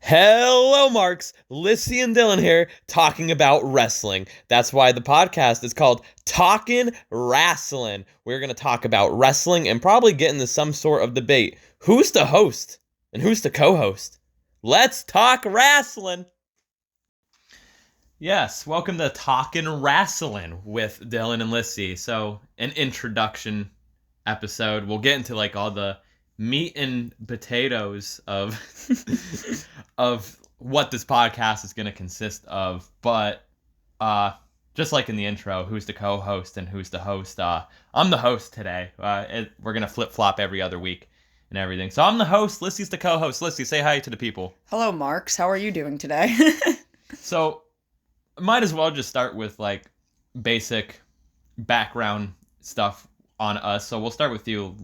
Hello, Marks. Lyssie and Dylan here talking about wrestling. That's why the podcast is called Talkin Wrasslin. We're going to talk about wrestling and probably get into some sort of debate. Who's the host and who's the co-host? Let's talk wrestling. Yes, welcome to Talkin Wrasslin with Dylan and Lyssie. So, an introduction episode. We'll get into all the meat and potatoes of of what this podcast is going to consist of, but just like in the intro, who's the co-host and who's the host? I'm the host today. We're going to flip-flop every other week and everything. So I'm the host, Lyssie's the co-host. Lyssie, say hi to the people. Hello, Marks. How are you doing today? So might as well just start with basic background stuff on us. So we'll start with you.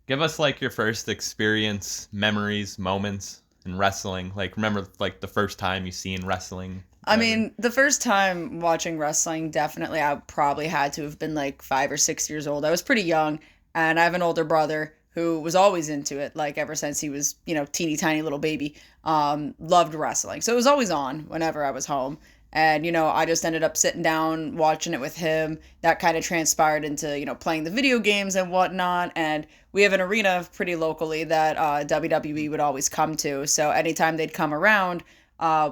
Give us your first experience, memories, moments in wrestling. Remember the first time you seen wrestling. I mean, the first time watching wrestling, definitely I probably had to have been 5 or 6 years old. I was pretty young, and I have an older brother who was always into it, ever since he was, teeny tiny little baby. Loved wrestling. So it was always on whenever I was home. And, I just ended up sitting down, watching it with him. That kind of transpired into, playing the video games and whatnot. And we have an arena pretty locally that WWE would always come to. So anytime they'd come around,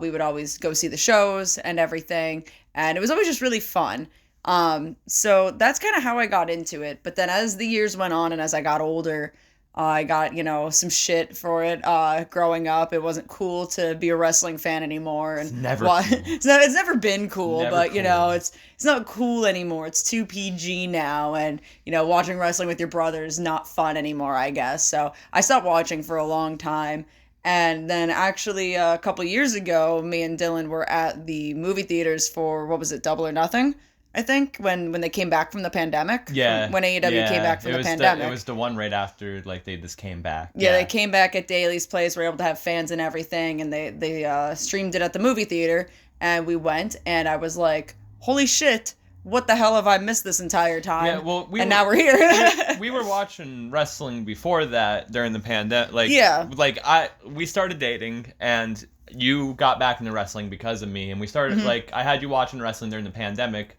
we would always go see the shows and everything. And it was always just really fun. So that's kind of how I got into it. But then as the years went on and as I got older, I got, some shit for it. Growing up, it wasn't cool to be a wrestling fan anymore. And It's never cool. It's never been cool, but it's not cool anymore. It's too PG now, and watching wrestling with your brother is not fun anymore, I guess. So I stopped watching for a long time. And then actually a couple years ago, me and Dylan were at the movie theaters for, what was it, Double or Nothing? I think when they came back from the pandemic. Yeah. When AEW came back from the pandemic. It was the one right after they just came back. Yeah, they came back at Daly's place. We were able to have fans and everything, and they streamed it at the movie theater, and we went, and I was like, holy shit, what the hell have I missed this entire time? Yeah, well, now we're here. we were watching wrestling before that during the pandemic. We started dating, and you got back into wrestling because of me, and we started I had you watching wrestling during the pandemic.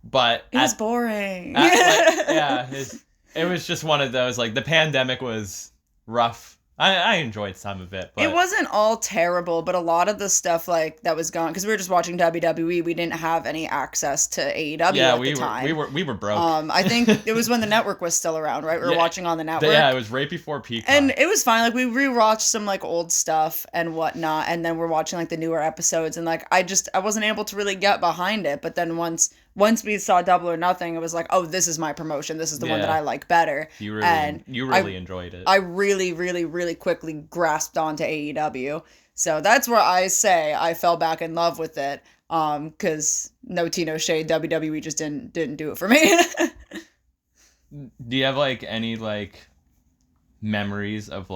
But it was boring. It was just one of those. The pandemic was rough. I enjoyed some of it. But it wasn't all terrible, but a lot of the stuff that was gone because we were just watching WWE. We didn't have any access to AEW at the time. We were broke. I think it was when the network was still around, right? We were watching on the network. Yeah, it was right before Peacock. And it was fine. We rewatched some old stuff and whatnot, and then we're watching the newer episodes, and I wasn't able to really get behind it. But then once we saw Double or Nothing, it was oh, this is my promotion. This is the one that I like better. You really enjoyed it. I really, really, really quickly grasped onto AEW. So that's where I say I fell back in love with it. Because no tea, no shade, WWE just didn't do it for me. Do you have any memories of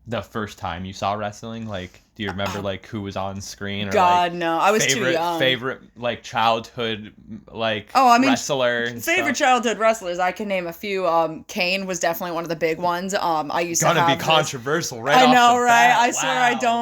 the first time you saw wrestling? Do you remember who was on screen? Or, God, no. I was too young. Favorite childhood wrestler. Favorite childhood wrestlers. I can name a few. Kane was definitely one of the big ones. I used to have gonna be controversial, right? I know, right? Bat. I swear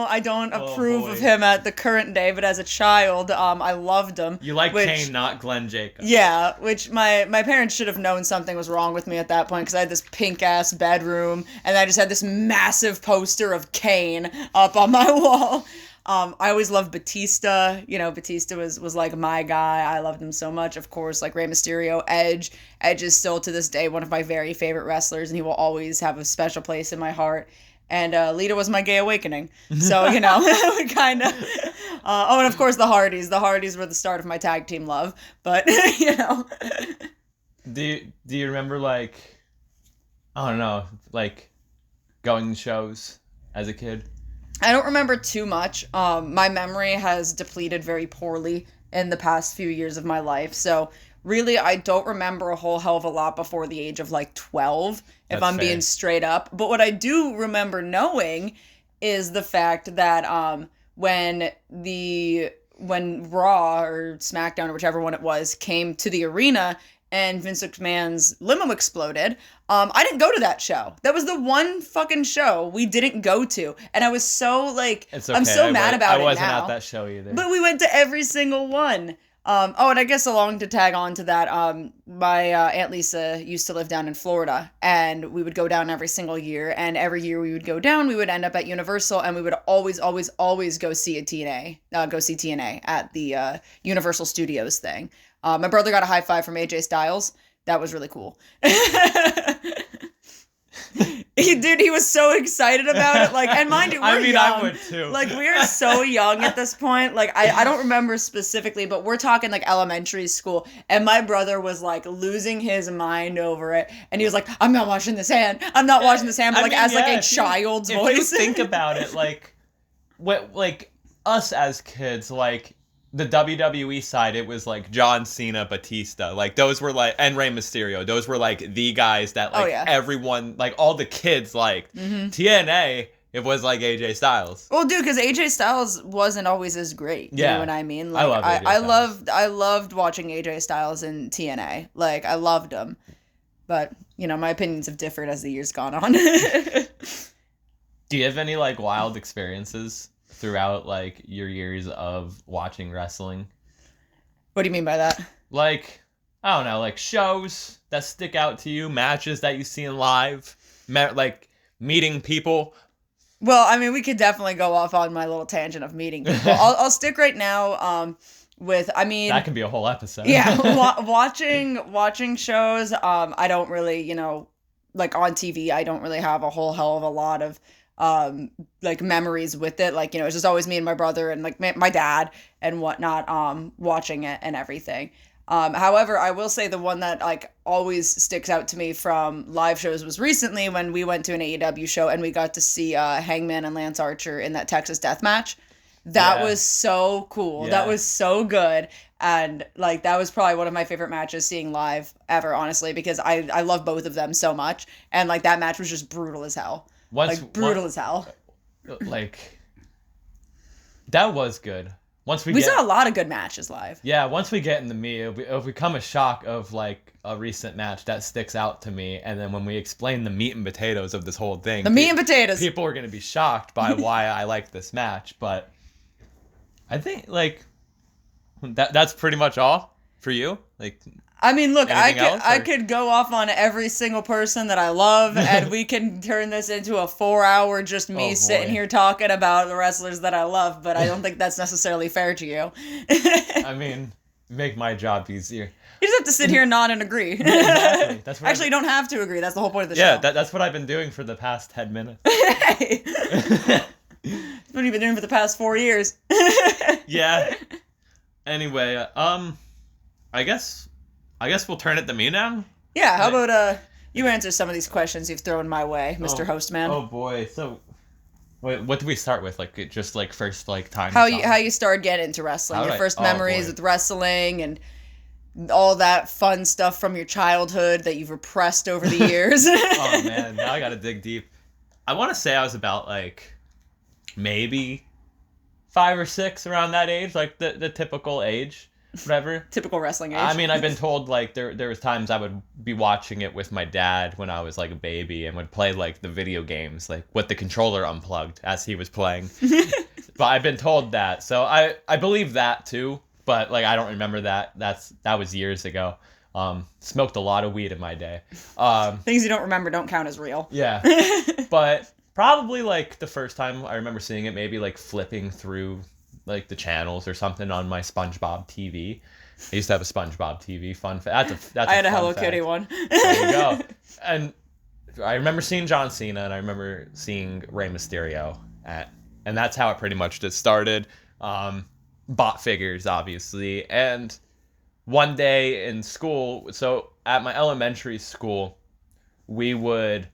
I don't approve of him at the current day, but as a child, I loved him. You like Kane, not Glenn Jacobs. Yeah, which my parents should have known something was wrong with me at that point because I had this pink ass bedroom and I just had this massive poster of Kane up on my wall. I always loved Batista. Batista was my guy. I loved him so much. Of course, Rey Mysterio, Edge. Edge is still to this day one of my very favorite wrestlers, and he will always have a special place in my heart. And Lita was my gay awakening. So, we kind of... and of course the Hardys. The Hardys were the start of my tag team love. But, Do you remember, I don't know, going to shows as a kid? I don't remember too much. My memory has depleted very poorly in the past few years of my life. So really, I don't remember a whole hell of a lot before the age of 12, if I'm being straight up. But what I do remember knowing is the fact that when Raw or SmackDown or whichever one it was came to the arena, and Vince McMahon's limo exploded. I didn't go to that show. That was the one fucking show we didn't go to, and I was so like, It's okay. I'm so mad about it now. I wasn't at that show either. But we went to every single one. Oh, and I guess along to tag on to that, my Aunt Lisa used to live down in Florida, and we would go down every single year, and every year we would go down, we would end up at Universal, and we would always go see TNA at the Universal Studios thing. My brother got a high five from AJ Styles. That was really cool. He was so excited about it. Like, and mind you, we're young. I would too. Like, we are so young at this point. Like, I don't remember specifically, but we're talking like elementary school. And my brother was like losing his mind over it. And he was like, I'm not washing this hand. I'm not washing this hand. But like, as like a child's voice. If you think about it, like, like us as kids, like, the WWE side, it was like John Cena, Batista, like those were like, and Rey Mysterio. Those were like the guys that like everyone, like all the kids liked. Mm-hmm. TNA, it was like AJ Styles. Well, dude, because AJ Styles wasn't always as great. You know what I mean? Like, I loved watching AJ Styles in TNA. Like, I loved him, but you know, my opinions have differed as the years gone on. Do you have any like wild experiences throughout like your years of watching wrestling? What do you mean by that? Like, I don't know, like shows that stick out to you, matches that you see in live, like meeting people. Well, I mean, we could definitely go off on my little tangent of meeting people. I'll stick right now with, I mean, that can be a whole episode. Yeah, watching shows. I don't really, you know, like on TV, I don't really have a whole hell of a lot of like memories with it. Like, you know, it's just always me and my brother and like my dad and whatnot watching it and everything. However, I will say the one that like always sticks out to me from live shows was recently when we went to an AEW show and we got to see Hangman and Lance Archer in that Texas death match. That was so cool. Yeah. That was so good. And like that was probably one of my favorite matches seeing live ever, honestly, because I love both of them so much. And like that match was just brutal as hell. Brutal as hell. Like, that was good. We saw a lot of good matches live. Yeah, once we get in the meat, it'll become a shock of like a recent match that sticks out to me. And then when we explain the meat and potatoes of this whole thing, meat and potatoes, people are going to be shocked by why I like this match. But I think like that's pretty much all for you. Like, I mean, look, I could go off on every single person that I love, and we can turn this into a 4-hour just me sitting here talking about the wrestlers that I love, but I don't think that's necessarily fair to you. I mean, make my job easier. You just have to sit here and nod and agree. Exactly. That's what Actually, you don't have to agree. That's the whole point of the show. Yeah, that's what I've been doing for the past 10 minutes. Hey! That's what you've been doing for the past 4 years. Yeah. Anyway, I guess we'll turn it to me now. Yeah, how about you answer some of these questions you've thrown my way, Mr. Hostman. Oh boy. So, wait, what do we start with? Like, just like first like time. How you started getting into wrestling? Your first memories with wrestling and all that fun stuff from your childhood that you've repressed over the years. Oh man, now I gotta dig deep. I want to say I was about like maybe 5 or 6 around that age, like the typical age. Whatever. Typical wrestling age. I mean, I've been told like there was times I would be watching it with my dad when I was like a baby and would play like the video games like with the controller unplugged as he was playing. But I've been told that, so I believe that too. But like I don't remember that. That was years ago. Smoked a lot of weed in my day. Things you don't remember don't count as real. Yeah. But probably like the first time I remember seeing it, maybe like flipping through like the channels or something on my SpongeBob TV. I used to have a SpongeBob TV. Fun fact. That's I had a Hello fact. Kitty one. There you go. And I remember seeing John Cena, and I remember seeing Rey Mysterio and that's how it pretty much just started. Bought figures, obviously, and one day in school. So at my elementary school, you would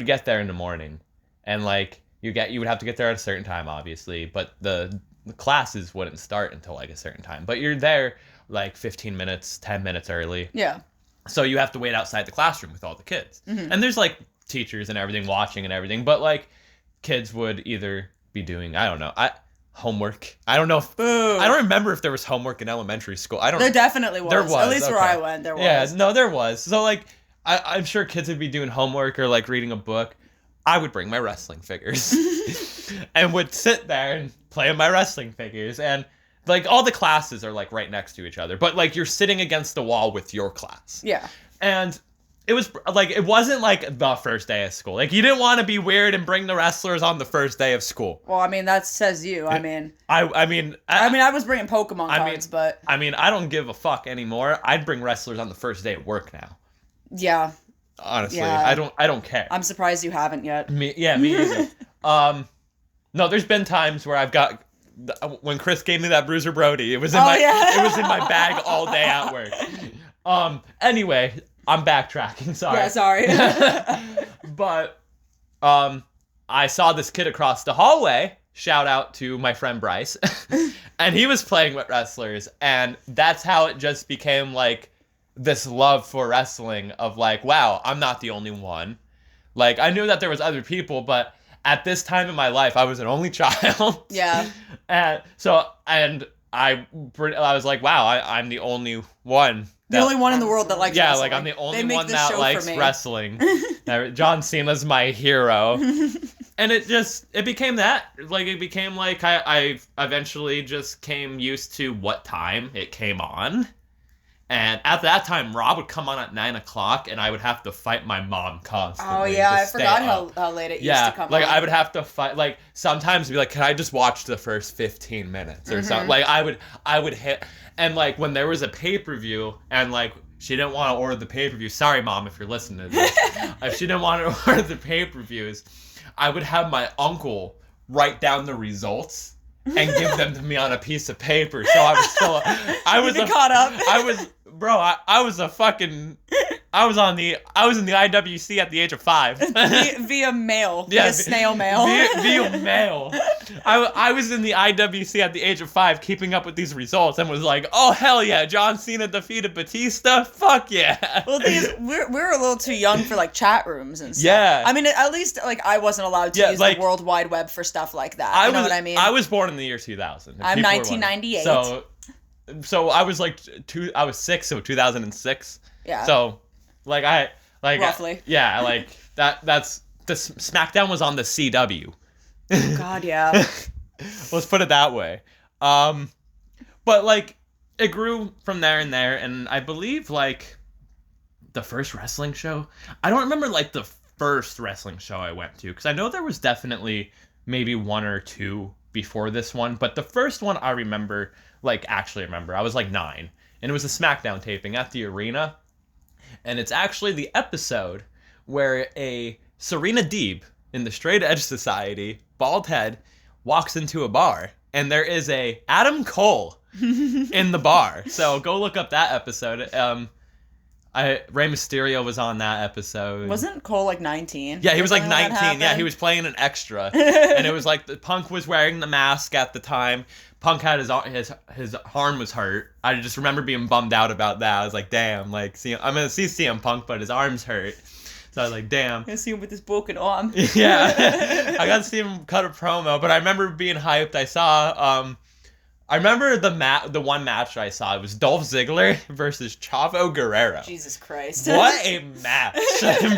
get there in the morning, and like you would have to get there at a certain time, obviously, but the classes wouldn't start until like a certain time. But you're there like 15 minutes, 10 minutes early. Yeah. So you have to wait outside the classroom with all the kids. Mm-hmm. And there's like teachers and everything watching and everything, but like kids would either be doing, I don't know, homework. I don't know if Boo. I don't remember if there was homework in elementary school. There definitely was. There was. At least okay. where I went, there was. Yeah, no, there was. So like, I'm sure kids would be doing homework or like reading a book. I would bring my wrestling figures and would sit there and play with my wrestling figures. And like all the classes are like right next to each other, but like you're sitting against the wall with your class. Yeah. And it was like, it wasn't like the first day of school. Like you didn't want to be weird and bring the wrestlers on the first day of school. Well, I mean, that says you. I mean, I was bringing Pokemon cards, but I mean, I don't give a fuck anymore. I'd bring wrestlers on the first day of work now. Yeah. Honestly, Yeah. I don't care. I'm surprised you haven't yet. Me either. No, there's been times where I've got, when Chris gave me that Bruiser Brody, it was in it was in my bag all day at work. Anyway, I'm backtracking. Sorry. Yeah, sorry. But I saw this kid across the hallway. Shout out to my friend Bryce. And he was playing with wrestlers, and that's how it just became like this love for wrestling of like, wow, I'm not the only one. Like, I knew that there was other people, but at this time in my life, I was an only child. Yeah. And so, and I was like, wow, I'm the only one. The only one in the world that likes wrestling. Yeah, like I'm the only one that likes wrestling. John Cena's my hero. And it became that. Like, it became like I eventually just came used to what time it came on. And at that time, Rob would come on at 9 o'clock, and I would have to fight my mom constantly. Oh, yeah, I forgot how late it used to come on. Like, I would have to fight, like, sometimes be like, can I just watch the first 15 minutes or something? Like, I would hit, and, like, when there was a pay-per-view, and, like, she didn't want to order the pay-per-view, sorry, Mom, if you're listening to this, if she didn't want to order the pay-per-views, I would have my uncle write down the results and give them to me on a piece of paper. So I was still, I was caught up. I was in the IWC at the age of 5. via mail. Yeah, via snail mail. Via mail. I was in the IWC at the age of 5 keeping up with these results and was like, oh, hell yeah, John Cena defeated Batista? Fuck yeah. Well, we're a little too young for, like, chat rooms and stuff. Yeah. I mean, at least, like, I wasn't allowed to use the World Wide Web for stuff like that. You know what I mean? I was born in the year 2000. I'm 1998. So I was like I was 6, so 2006. Yeah. So like roughly. Yeah, like that's the SmackDown was on the CW. Oh, God, yeah. Let's put it that way. But like it grew from there, and I believe like the first wrestling show, I don't remember like the first wrestling show I went to, because I know there was definitely maybe one or two before this one, but the first one I remember, I was like 9, and it was a SmackDown taping at the arena, and it's actually the episode where a Serena Deeb in the Straight Edge Society, bald head, walks into a bar, and there is a Adam Cole in the bar. So go look up that episode. Rey Mysterio was on that episode. Wasn't Cole like 19? Yeah, he was like 19. Yeah, he was playing an extra. And it was like the Punk was wearing the mask at the time. Punk had his arm was hurt. I just remember being bummed out about that. I was like, damn, like I'm going to see CM Punk, but his arm's hurt. So I was like, damn. I'm going to see him with his broken arm. Yeah. I got to see him cut a promo, but I remember being hyped. I remember the one match I saw. It was Dolph Ziggler versus Chavo Guerrero. Jesus Christ. What a match,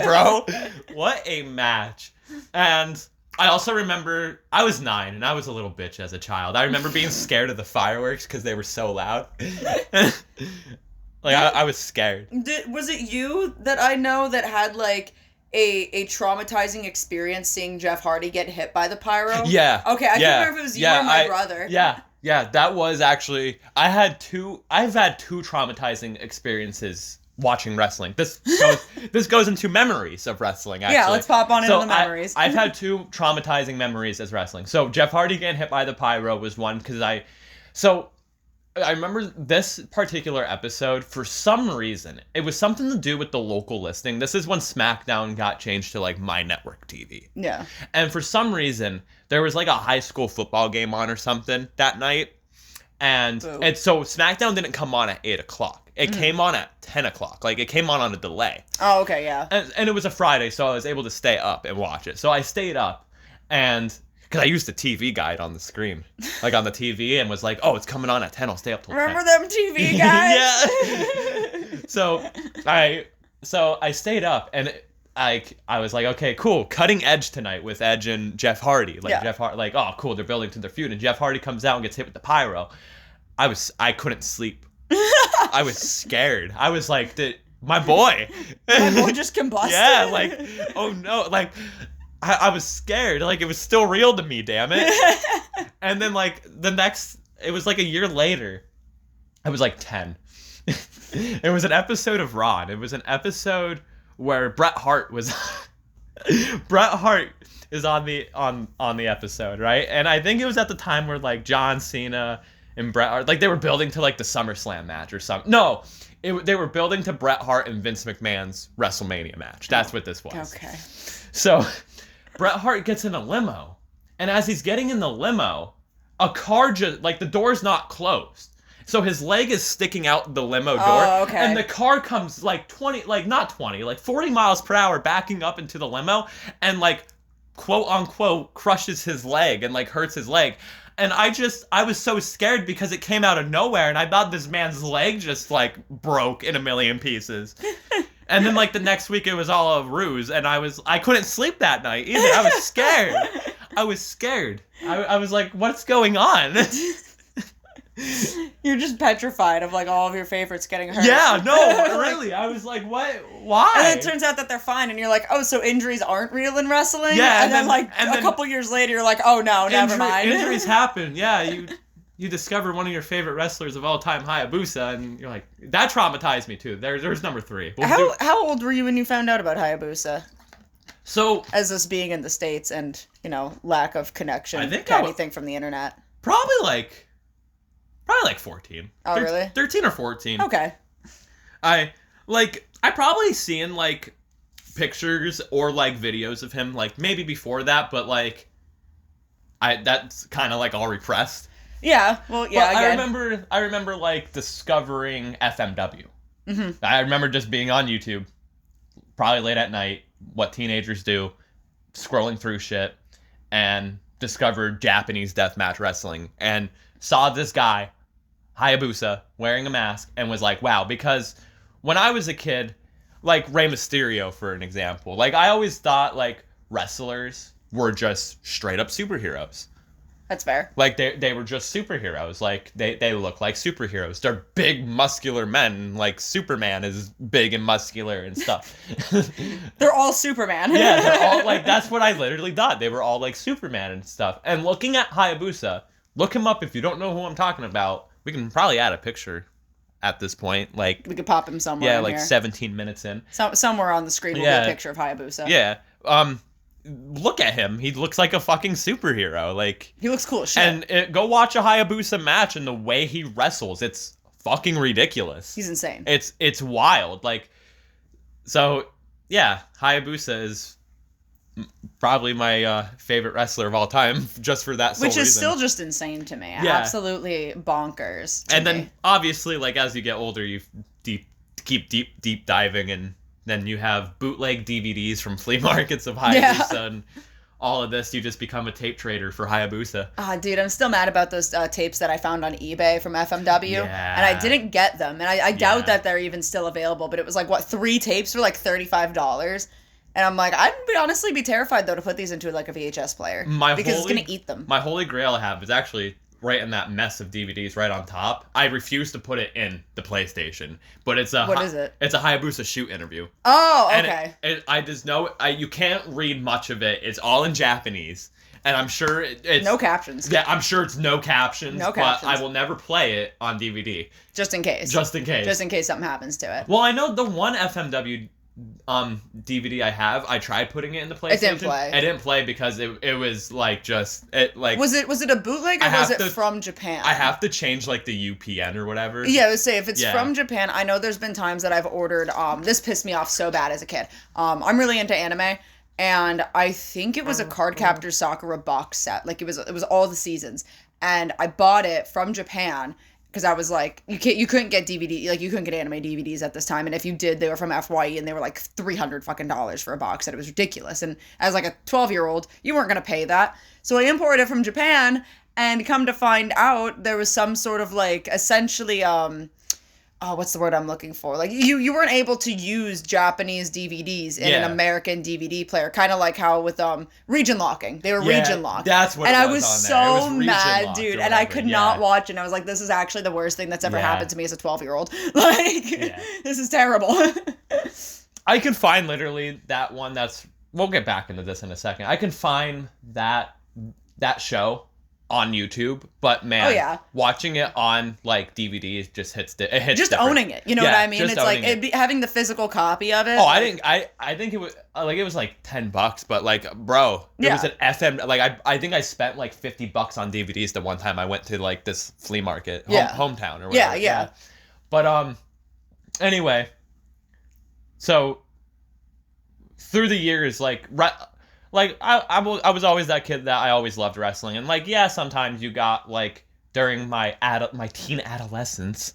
bro. What a match. And I also remember, I was 9, and I was a little bitch as a child. I remember being scared of the fireworks because they were so loud. I was scared. Was it you that I know that had, like, a traumatizing experience seeing Jeff Hardy get hit by the pyro? Yeah. Okay, I can't remember if it was you or my brother. Yeah, that was actually, I've had two traumatizing experiences watching wrestling. This goes into memories of wrestling, actually. Yeah, let's pop on into the memories. I've had 2 traumatizing memories as wrestling. So Jeff Hardy getting hit by the pyro was one, because I remember this particular episode, for some reason, it was something to do with the local listing. This is when SmackDown got changed to, like, My Network TV. Yeah. And for some reason, there was, like, a high school football game on or something that night. And so SmackDown didn't come on at 8 o'clock. It came on at 10 o'clock. Like, it came on a delay. Oh, okay, yeah. And it was a Friday, so I was able to stay up and watch it. So I stayed up, and because I used the TV guide on the screen, like on the TV, and was like, oh, it's coming on at 10. I'll stay up till 10. Remember them TV guys? Yeah. So I stayed up, and I was like, okay, cool, cutting Edge tonight with Edge and Jeff Hardy. Like Jeff Hardy, like, oh, cool, they're building to their feud, and Jeff Hardy comes out and gets hit with the pyro. I couldn't sleep. I was scared. I was like, my boy just combusted. Yeah, like, oh no, like, I was scared. Like, it was still real to me, damn it. And then, like, it was like a year later. I was like 10. It was an episode of Raw. It was an episode where Bret Hart was. Bret Hart is on the episode, right? And I think it was at the time where, like, John Cena and Bret Hart, like, they were building to, like, the SummerSlam match or something. No, they were building to Bret Hart and Vince McMahon's WrestleMania match. That's what this was. Okay. So, Bret Hart gets in a limo, and as he's getting in the limo, a car just, like, the door's not closed. So his leg is sticking out the limo door, okay. And the car comes, like, 40 miles per hour backing up into the limo, and, like, quote unquote, crushes his leg and, like, hurts his leg. And I was so scared because it came out of nowhere, and I thought this man's leg just, like, broke in a million pieces. And then, like, the next week it was all a ruse, and I couldn't sleep that night either. I was scared. I was like, what's going on? You're just petrified of, like, all of your favorites getting hurt. Yeah, no, really. I was like, what? Why? And then it turns out that they're fine, and you're like, oh, so injuries aren't real in wrestling? Yeah. And then a couple years later, you're like, oh, no, never mind. Injuries happen. Yeah, you discover one of your favorite wrestlers of all time, Hayabusa, and you're like, that traumatized me, too. There's number 3. How old were you when you found out about Hayabusa? So, as us being in the States and, lack of connection to anything from the internet. Probably like 14. Oh, really? 13 or 14. Okay. I probably seen, like, pictures or, like, videos of him, like, maybe before that, but, like, that's kind of, like, all repressed. Yeah, well, yeah, but I remember, like, discovering FMW. Mm-hmm. I remember just being on YouTube, probably late at night, what teenagers do, scrolling through shit, and discovered Japanese deathmatch wrestling, and saw this guy, Hayabusa, wearing a mask, and was like, wow, because when I was a kid, like Rey Mysterio, for an example, like, I always thought, like, wrestlers were just straight up superheroes. That's fair. Like, they were just superheroes. Like, they look like superheroes. They're big, muscular men. Like, Superman is big and muscular and stuff. They're all Superman. Yeah, they're all, like, that's what I literally thought. They were all, like, Superman and stuff. And looking at Hayabusa, look him up if you don't know who I'm talking about. We can probably add a picture at this point. Like, we could pop him somewhere. Yeah, like here. 17 minutes in. Somewhere on the screen will be a picture of Hayabusa. Yeah. Look at him. He looks like a fucking superhero. Like, he looks cool as shit. And go watch a Hayabusa match, and the way he wrestles, it's fucking ridiculous. He's insane. It's wild. Like, so yeah, Hayabusa is probably my favorite wrestler of all time, just for that sole reason. Which is still just insane to me. Yeah. Absolutely bonkers to me. Then obviously, like, as you get older, you keep deep diving, and then you have bootleg DVDs from flea markets of Hayabusa and all of this. You just become a tape trader for Hayabusa. Dude, I'm still mad about those tapes that I found on eBay from FMW. Yeah. And I didn't get them. And I doubt that they're even still available. But it was like, 3 tapes for like $35? And I'm like, I'd honestly be terrified, though, to put these into, like, a VHS player. Because it's going to eat them. My holy grail I have is actually right in that mess of DVDs right on top. I refuse to put it in the PlayStation. But it's a... What is it? It's a Hayabusa shoot interview. Oh, okay. And I just know... you can't read much of it. It's all in Japanese. And I'm sure it's... No captions. Yeah, I'm sure it's no captions. No captions. But I will never play it on DVD. Just in case. Just in case. Just in case something happens to it. Well, I know the one FMW... DVD I have, I tried putting it in the PlayStation. It didn't play. It didn't play because it was like just it like. Was it a bootleg or was it from Japan? I have to change like the UPN or whatever. Yeah, I would say if it's from Japan, I know there's been times that I've ordered. This pissed me off so bad as a kid. I'm really into anime, and I think it was a Cardcaptor Sakura box set. Like it was all the seasons, and I bought it from Japan. because I was like, you couldn't get DVD, like you couldn't get anime DVDs at this time, and if you did, they were from FYE, and they were like $300 fucking dollars for a box set. It was ridiculous, and as like a 12-year-old, you weren't gonna pay that. So I imported it from Japan, and come to find out, there was some sort of like essentially what's the word I'm looking for? Like you weren't able to use Japanese DVDs in an American DVD player, kind of like how with region locking. They were region locked. That's what. And it I was was so mad, dude, and I could not watch it. And I was like, this is actually the worst thing that's ever happened to me as a 12-year-old. Like, this is terrible. I can find literally that one. We'll get back into this in a second. I can find that show on YouTube, but man, watching it on like DVD just hits just different. Owning it, you know what I mean? It's like having the physical copy of it. Oh, I think it was like $10, but like, bro, it was an FM. Like I think I spent like $50 on DVDs the one time I went to like this flea market, hometown or whatever. Yeah. But anyway, so through the years, I was always that kid that I always loved wrestling, and like sometimes you got like during my teen adolescence,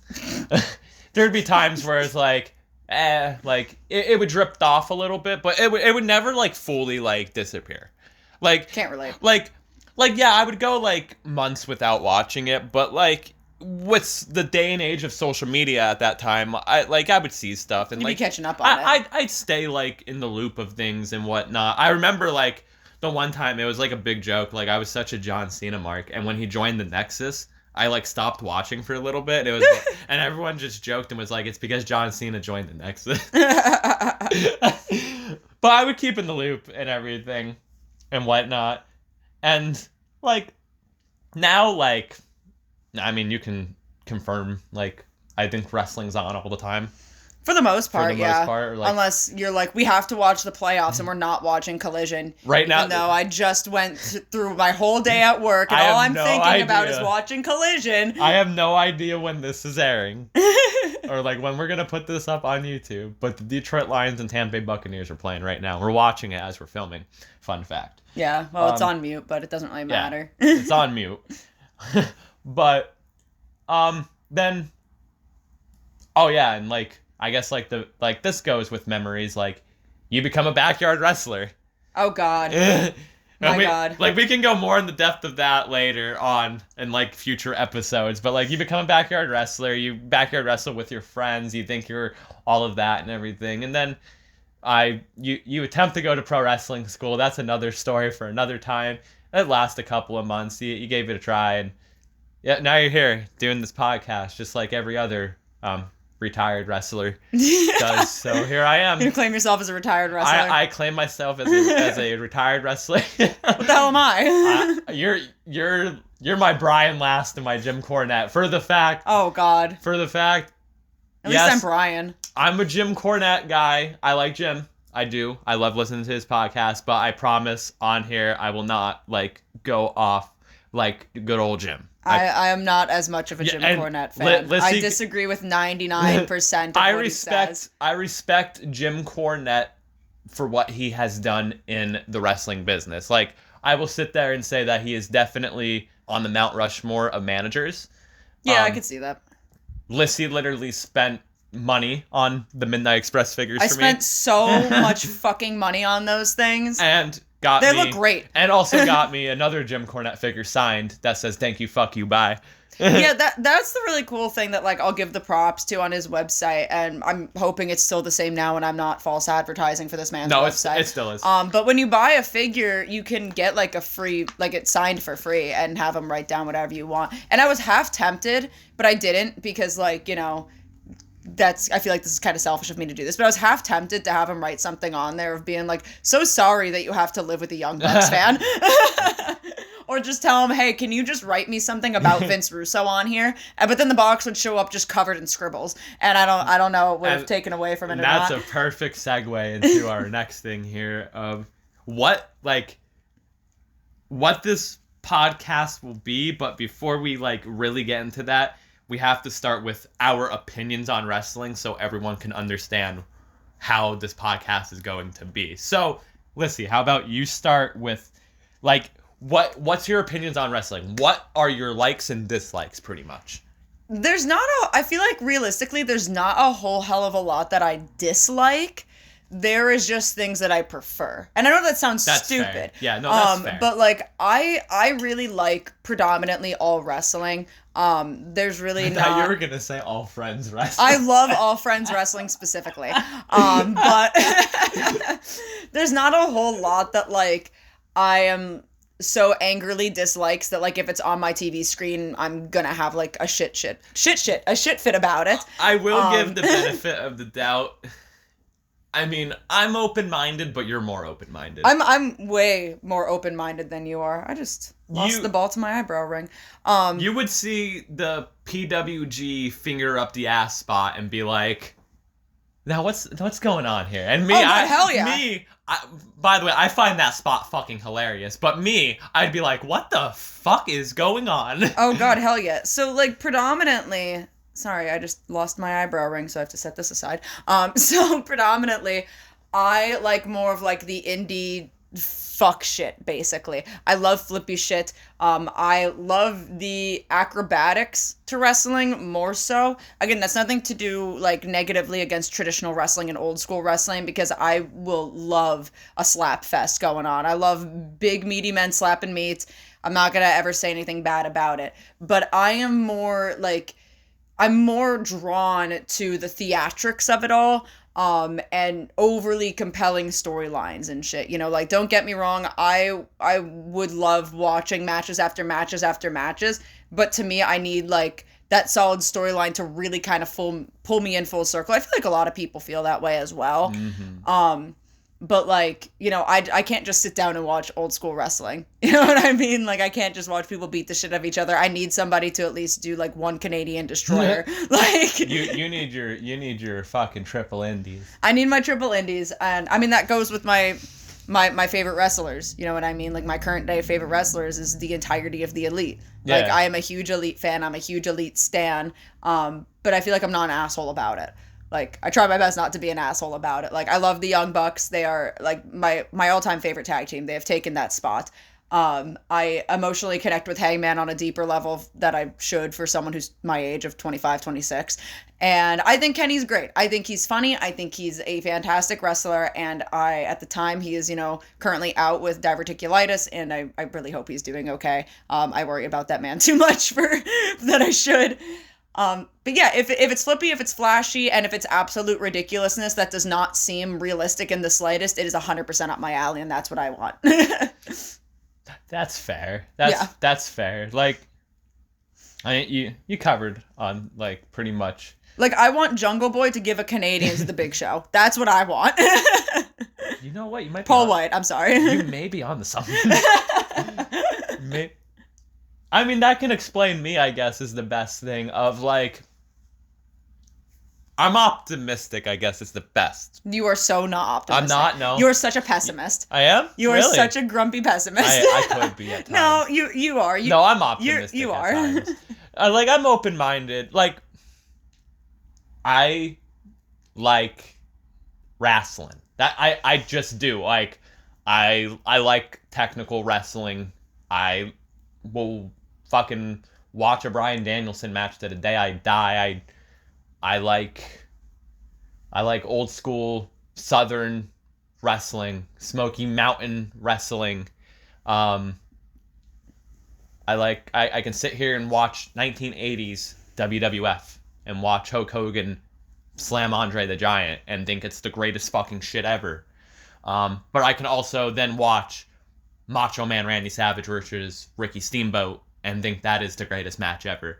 there'd be times where it's like it would drift off a little bit, but it would never like fully like disappear. Like can't relate. Like I would go like months without watching it, but like with the day and age of social media at that time, I would see stuff and you'd like be catching up on it. I'd stay like in the loop of things and whatnot. I remember like the one time it was like a big joke. Like I was such a John Cena mark, and when he joined the Nexus, I like stopped watching for a little bit. And it was and everyone just joked and was like, it's because John Cena joined the Nexus. But I would keep in the loop and everything and whatnot. And like now, like, I mean, you can confirm, like, I think wrestling's on all the time. For the most part, like, unless you're like, we have to watch the playoffs and we're not watching Collision. Right now. Even though I just went through my whole day at work and all I'm thinking about is watching Collision. I have no idea when this is airing. Or like when we're going to put this up on YouTube. But the Detroit Lions and Tampa Bay Buccaneers are playing right now. We're watching it as we're filming. Fun fact. Yeah, well, it's on mute, but it doesn't really matter. It's on mute. But then and like I guess like this goes with memories, like you become a backyard wrestler. Oh god. God. Like we can go more in the depth of that later on in like future episodes, but like you become a backyard wrestler, you backyard wrestle with your friends, you think you're all of that and everything, and then you attempt to go to pro wrestling school. That's another story for another time. It lasts a couple of months. You gave it a try, and now you're here doing this podcast just like every other retired wrestler does. So here I am. You claim yourself as a retired wrestler? I claim myself as a retired wrestler. What the hell am I? You're my Brian Last and my Jim Cornette. For the fact. Oh God. For the fact. At least I'm Brian. I'm a Jim Cornette guy. I like Jim. I do. I love listening to his podcast, but I promise on here I will not like go off like good old Jim. I am not as much of a Jim Cornette fan. I disagree with 99% of what he says. I respect Jim Cornette for what he has done in the wrestling business. Like, I will sit there and say that he is definitely on the Mount Rushmore of managers. Yeah, I could see that. Lyssie literally spent money on the Midnight Express figures for me. I spent so much fucking money on those things. And they look great. And also got me another Jim Cornette figure signed that says, thank you, fuck you, bye. Yeah, that's the really cool thing that like I'll give the props to on his website, and I'm hoping it's still the same now and I'm not false advertising for this man's website. No, it still is. But when you buy a figure, you can get like a free, like it's signed for free and have him write down whatever you want. And I was half tempted, but I didn't because like, you know, I feel like this is kind of selfish of me to do this, but I was half tempted to have him write something on there of being like, so sorry that you have to live with a Young Bucks fan. Or just tell him, hey, can you just write me something about Vince Russo on here? But then the box would show up just covered in scribbles. And I don't know, it would have taken away from it or not. That's a perfect segue into our next thing here of what this podcast will be. But before we like really get into that, we have to start with our opinions on wrestling so everyone can understand how this podcast is going to be. So, Lyssie, how about you start with, like, what's your opinions on wrestling? What are your likes and dislikes, pretty much? I feel like realistically, there's not a whole hell of a lot that I dislike. There is just things that I prefer. And I know that sounds That's stupid. fair. Yeah, no, that's fair. But like I really like predominantly all wrestling. There's really I thought not. you were gonna say all friends wrestling. I love all friends wrestling specifically. But there's not a whole lot that like I am so angrily dislikes that like if it's on my TV screen I'm gonna have like a shit fit about it. I will give the benefit of the doubt. I mean, I'm open-minded, but you're more open-minded. I'm way more open-minded than you are. I just lost the ball to my eyebrow ring. You would see the PWG finger up the ass spot and be like, now what's going on here? And me, hell yeah. By the way, I find that spot fucking hilarious. But me, I'd be like, what the fuck is going on? Oh god, hell yeah. So like predominantly, sorry, I just lost my eyebrow ring, so I have to set this aside. So predominantly, I like more of like the indie fuck shit, basically. I love flippy shit. I love the acrobatics to wrestling more so. Again, that's nothing to do like negatively against traditional wrestling and old school wrestling because I will love a slap fest going on. I love big meaty men slapping meat. I'm not gonna ever say anything bad about it. But I'm more drawn to the theatrics of it all, and overly compelling storylines and shit. You know, like, don't get me wrong, I would love watching matches after matches after matches, but to me, I need, like, that solid storyline to really kind of pull me in full circle. I feel like a lot of people feel that way as well. Mm-hmm. But, like, you know, I can't just sit down and watch old school wrestling. You know what I mean? Like, I can't just watch people beat the shit out of each other. I need somebody to at least do, like, one Canadian Destroyer. Like... You need your fucking triple indies. I need my triple indies. And, I mean, that goes with my favorite wrestlers. You know what I mean? Like, my current day favorite wrestlers is the entirety of the Elite. Yeah. Like, I am a huge Elite fan. I'm a huge Elite stan. But I feel like I'm not an asshole about it. Like, I try my best not to be an asshole about it. Like, I love the Young Bucks. They are, like, my all-time favorite tag team. They have taken that spot. I emotionally connect with Hangman on a deeper level that I should for someone who's my age of 25, 26. And I think Kenny's great. I think he's funny. I think he's a fantastic wrestler. And at the time, he is, you know, currently out with diverticulitis. And I really hope he's doing okay. I worry about that man too much that I should. But yeah, if it's flippy, if it's flashy, and if it's absolute ridiculousness that does not seem realistic in the slightest, it is 100% up my alley, and that's what I want. That's fair. That's fair. Like, you covered on, like, pretty much. Like, I want Jungle Boy to give a Canadians the Big Show. That's what I want. You know what? You might be Paul White, I'm sorry. You may be on to something. I mean, that can explain me, I guess, is the best thing of, like, I'm optimistic, I guess, is the best. You are so not optimistic. I'm not, no. You're such a pessimist. I am? You are really? such a grumpy pessimist. I could be at times. No, you are. No, I'm optimistic you at are. times. Like, I'm open-minded. Like, I like wrestling. That I just do. Like, I like technical wrestling. I will fucking watch a Bryan Danielson match to the day I die. I like old school Southern wrestling, Smoky Mountain wrestling. I can sit here and watch 1980s WWF and watch Hulk Hogan slam Andre the Giant and think it's the greatest fucking shit ever. But I can also then watch Macho Man Randy Savage versus Ricky Steamboat and think that is the greatest match ever.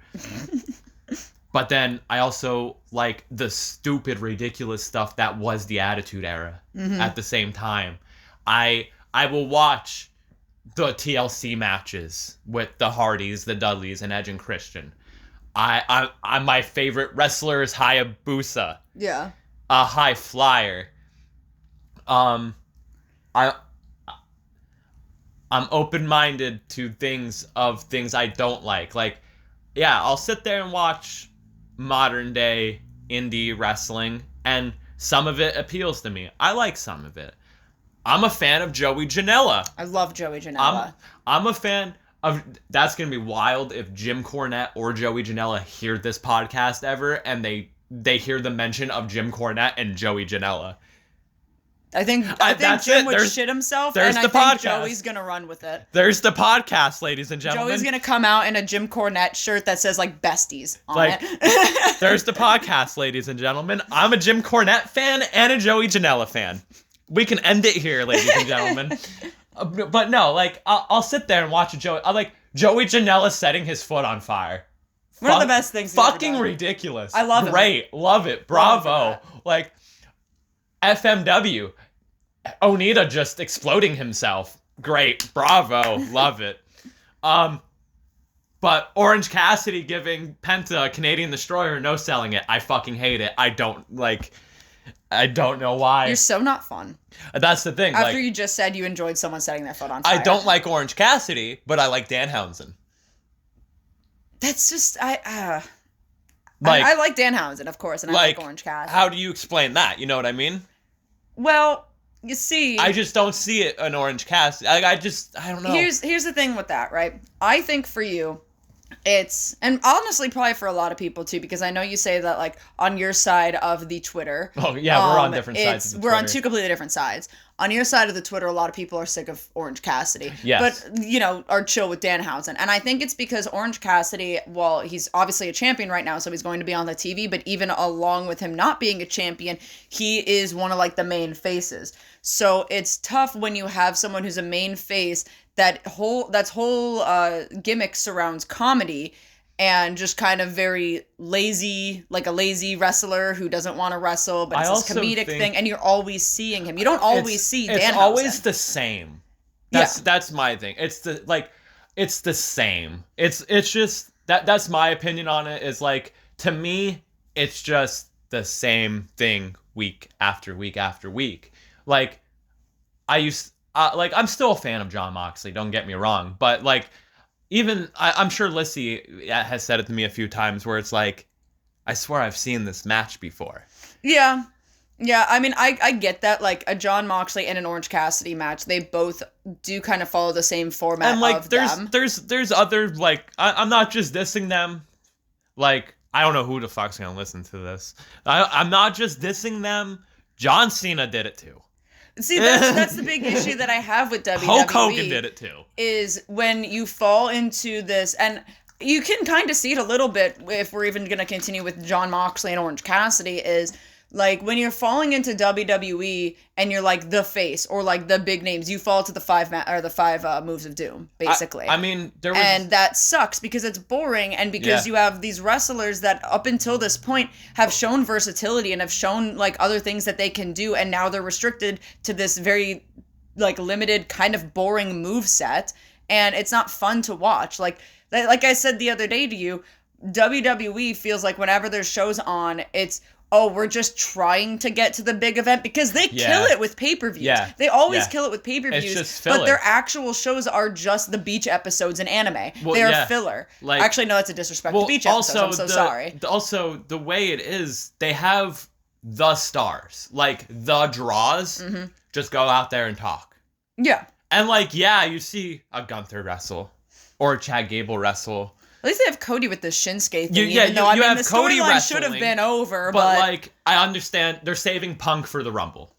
But then I also like the stupid, ridiculous stuff that was the Attitude Era at the same time. I will watch the TLC matches with the Hardys, the Dudleys, and Edge and Christian. I'm my favorite wrestler is Hayabusa. Yeah. A high flyer. I'm open-minded to things I don't like. Like, yeah, I'll sit there and watch modern day indie wrestling, and some of it appeals to me. I like some of it. I'm a fan of Joey Janela. I love Joey Janela. I'm a fan That's gonna be wild if Jim Cornette or Joey Janela hear this podcast ever, and they hear the mention of Jim Cornette and Joey Janela. I think Jim would shit himself, and I think Joey's gonna run with it. There's the podcast, ladies and gentlemen. Joey's gonna come out in a Jim Cornette shirt that says like besties on it. There's the podcast, ladies and gentlemen. I'm a Jim Cornette fan and a Joey Janela fan. We can end it here, ladies and gentlemen. But no, like I'll sit there and watch Joey Janela setting his foot on fire. One of the best things. Fucking ridiculous. I love it. Great, love it. Bravo. Like FMW. Onita just exploding himself. Great. Bravo. Love it. But Orange Cassidy giving Penta a Canadian Destroyer, no selling it. I fucking hate it. I don't know why. You're so not fun. That's the thing. After you just said you enjoyed someone setting their foot on fire. I don't like Orange Cassidy, but I like Danhausen. That's just I like Danhausen, of course, and I like Orange Cassidy. How do you explain that? You know what I mean? Well, you see, I just don't see it in Orange Cassidy. I don't know. Here's the thing with that, right? I think for you, it's, and honestly probably for a lot of people too, because I know you say that like on your side of the Twitter. Oh yeah, we're on different sides of the Twitter. We're on two completely different sides. On your side of the Twitter, a lot of people are sick of Orange Cassidy. Yes. But, are chill with Danhausen. And I think it's because Orange Cassidy, well, he's obviously a champion right now, so he's going to be on the TV, but even along with him not being a champion, he is one of, like, the main faces. So it's tough when you have someone who's a main face, that's whole gimmick surrounds comedy, and just kind of very lazy, like a lazy wrestler who doesn't want to wrestle, but it's this comedic thing, and you're always seeing him. You don't always see Danhausen. It's always the same. That's my thing. It's the same. It's just that's my opinion on it. Is like, to me, it's just the same thing week after week after week. Like I'm still a fan of Jon Moxley. Don't get me wrong, but like. Even, I'm sure Lyssie has said it to me a few times where it's like, I swear I've seen this match before. Yeah. Yeah, I mean, I get that. Like, a Jon Moxley and an Orange Cassidy match, they both do kind of follow the same format and, like, of them. There's other, like, I'm not just dissing them. Like, I don't know who the fuck's gonna listen to this. I'm not just dissing them. John Cena did it too. See, that's the big issue that I have with WWE. Hulk Hogan did it too. Is when you fall into this, and you can kind of see it a little bit if we're even going to continue with Jon Moxley and Orange Cassidy, is like when you're falling into WWE and you're like the face or like the big names, you fall to the five moves of doom, basically. I mean, and that sucks because it's boring, and because you have these wrestlers that up until this point have shown versatility and have shown like other things that they can do, and now they're restricted to this very like limited kind of boring move set, and it's not fun to watch. Like I said the other day to you, WWE feels like whenever there's shows on, it's, oh, we're just trying to get to the big event, because they kill it with pay-per-views. Yeah. They always kill it with pay-per-views, but their actual shows are just the beach episodes in anime. Well, they're filler. Like, actually, no, that's a disrespect to beach episodes. I'm so sorry. Also, the way it is, they have the stars, like the draws, just go out there and talk. Yeah. And like, you see a Gunther wrestle or a Chad Gable wrestle. At least they have Cody with the Shinsuke thing. You have the Cody wrestling. Should have been over, but like, I understand they're saving Punk for the Rumble.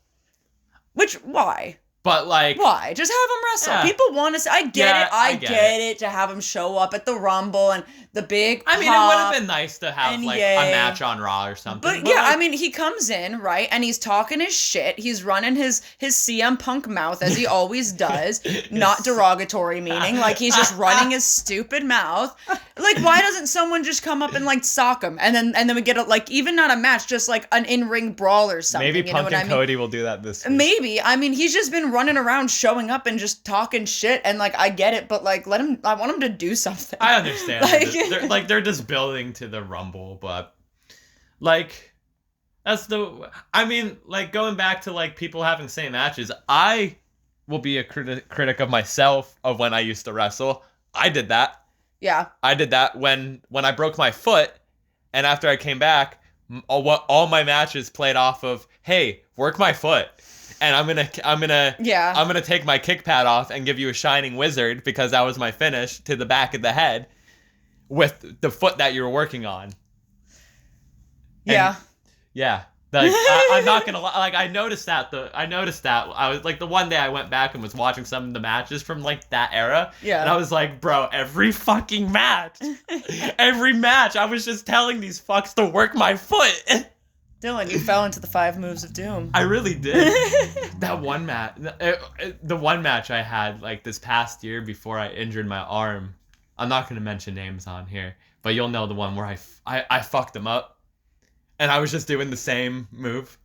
Which, why? But like, why? Just have him wrestle. Yeah. People want to. I get it. I get it to have him show up at the Rumble and the big. I mean, it would have been nice to have like a match on Raw or something. But yeah, like, I mean, he comes in, right, and he's talking his shit. He's running his CM Punk mouth as he always does, not derogatory meaning. Like, he's just running his stupid mouth. Like, why doesn't someone just come up and like sock him, and then we get even not a match, just like an in-ring brawl or something. Maybe Punk and Cody will do that this week. Maybe. I mean, he's just been running around showing up and just talking shit, and like, I get it, but like, I want him to do something. I understand. They're just building to the Rumble, but like, I mean, like, going back to like people having same matches, I will be a critic of myself of when I used to wrestle. I did that. Yeah. I did that when I broke my foot, and after I came back, all my matches played off of, hey, work my foot. And I'm gonna take my kick pad off and give you a shining wizard because that was my finish to the back of the head with the foot that you were working on. Yeah. And, yeah. Like, I'm not gonna lie. Like, I noticed that. I was like, the one day I went back and was watching some of the matches from like that era. Yeah. And I was like, bro, every fucking match, I was just telling these fucks to work my foot. Dylan, you fell into the 5 moves of doom. I really did. That one match, the one match I had like this past year before I injured my arm. I'm not gonna mention names on here, but you'll know the one where I fucked him up, and I was just doing the same move.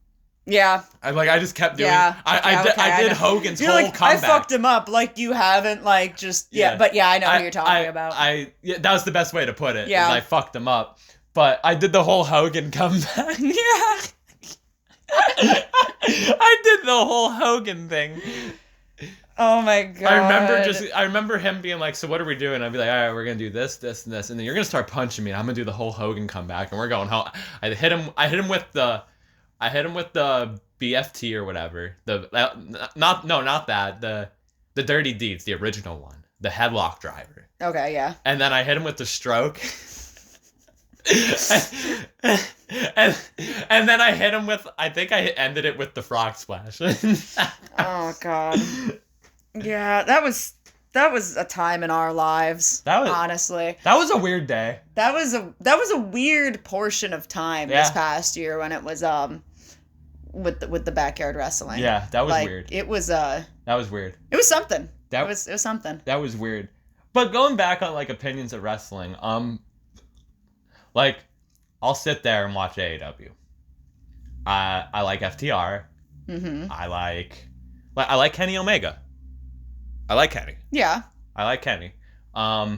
Yeah. I just kept doing. Yeah. I did Hogan's You're whole like, comeback. I fucked him up. Like you haven't like just But yeah, I know who you're talking about. Yeah, that was the best way to put it. Yeah. Is I fucked him up. But I did the whole Hogan comeback. Yeah. I did the whole Hogan thing. Oh my god. I remember him being like, so what are we doing? I'd be like, all right, we're gonna do this, this, and this, and then you're gonna start punching me, and I'm gonna do the whole Hogan comeback, and we're going home. I hit him with the BFT or whatever. Not that. The Dirty Deeds, the original one. The headlock driver. Okay, yeah. And then I hit him with the stroke. and then I hit him with, I think I ended it with the frog splash. Oh god. Yeah, that was a time in our lives. Honestly. That was a weird day. That was a weird portion of time this past year when it was with the backyard wrestling. Yeah, that was weird. It was that was weird. It was something. It was something. That was weird. But going back on like opinions of wrestling, like, I'll sit there and watch AEW. I like FTR. Mm-hmm. I like Kenny Omega. I like Kenny. Yeah. I like Kenny. I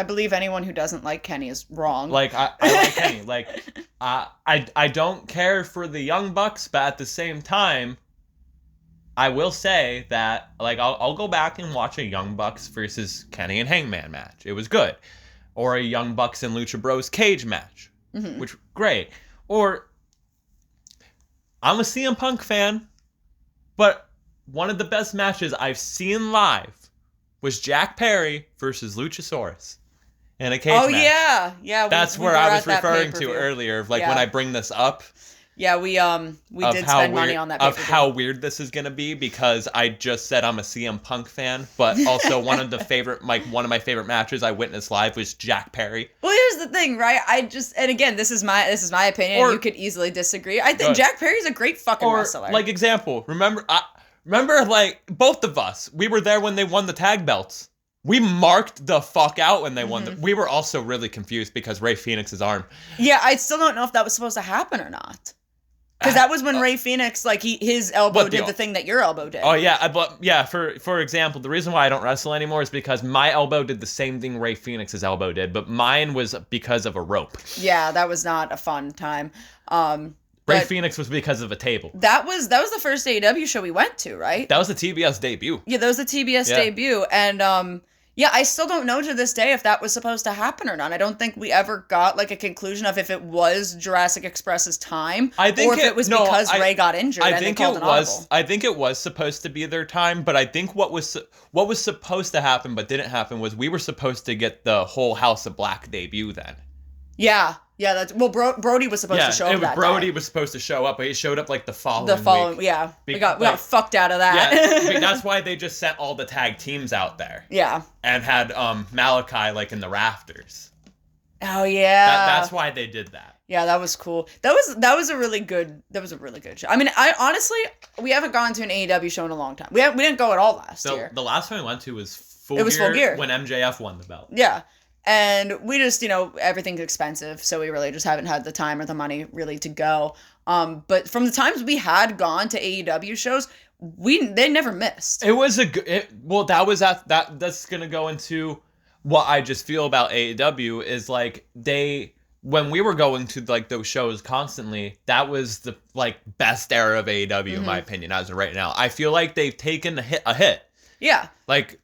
believe anyone who doesn't like Kenny is wrong. Like, I like Kenny. Like, I don't care for the Young Bucks, but at the same time, I will say that, like, I'll go back and watch a Young Bucks versus Kenny and Hangman match. It was good. Or a Young Bucks and Lucha Bros cage match, which great. Or I'm a CM Punk fan, but one of the best matches I've seen live was Jack Perry versus Luchasaurus in a cage match. Oh yeah. That's where I was referring to earlier, like when I bring this up. Yeah, we did spend money on that. Of how weird this is gonna be, because I just said I'm a CM Punk fan, but also one of my favorite matches I witnessed live was Jack Perry. Well, here's the thing, right? And again, this is my opinion. You could easily disagree. I think Jack Perry's a great fucking wrestler. Like, example, remember like both of us, we were there when they won the tag belts. We marked the fuck out when they won. We were also really confused because Rey Fenix's arm. Yeah, I still don't know if that was supposed to happen or not. Because that was when Rey Fenix, like, his elbow did the thing that your elbow did. Oh, yeah. But, yeah, for example, the reason why I don't wrestle anymore is because my elbow did the same thing Rey Fenix's elbow did, but mine was because of a rope. Yeah, that was not a fun time. Rey Fenix was because of a table. That was the first AEW show we went to, right? That was the TBS debut. Yeah, that was the TBS debut. And, yeah, I still don't know to this day if that was supposed to happen or not. I don't think we ever got, like, a conclusion of if it was Jurassic Express's time, or if it was because Ray got injured and they called an audible. I think it was supposed to be their time, but I think what was supposed to happen but didn't happen was we were supposed to get the whole House of Black debut then. Yeah, that's Brody was supposed to show up that Brody day. was supposed to show up, but he showed up like the following week. Yeah. We got fucked out of that. Yeah, that's why they just sent all the tag teams out there. Yeah. And had Malachi like in the rafters. Oh yeah. That's why they did that. Yeah, that was cool. That was a really good show. I mean, I honestly, we haven't gone to an AEW show in a long time. We didn't go at all last year. The last one we went to was Full Gear when MJF won the belt. Yeah. And we just, everything's expensive, so we really just haven't had the time or the money really to go. But from the times we had gone to AEW shows, they never missed. It was that's gonna go into what I just feel about AEW is like when we were going to like those shows constantly, that was the like best era of AEW in my opinion as of right now. I feel like they've taken a hit. Yeah. Like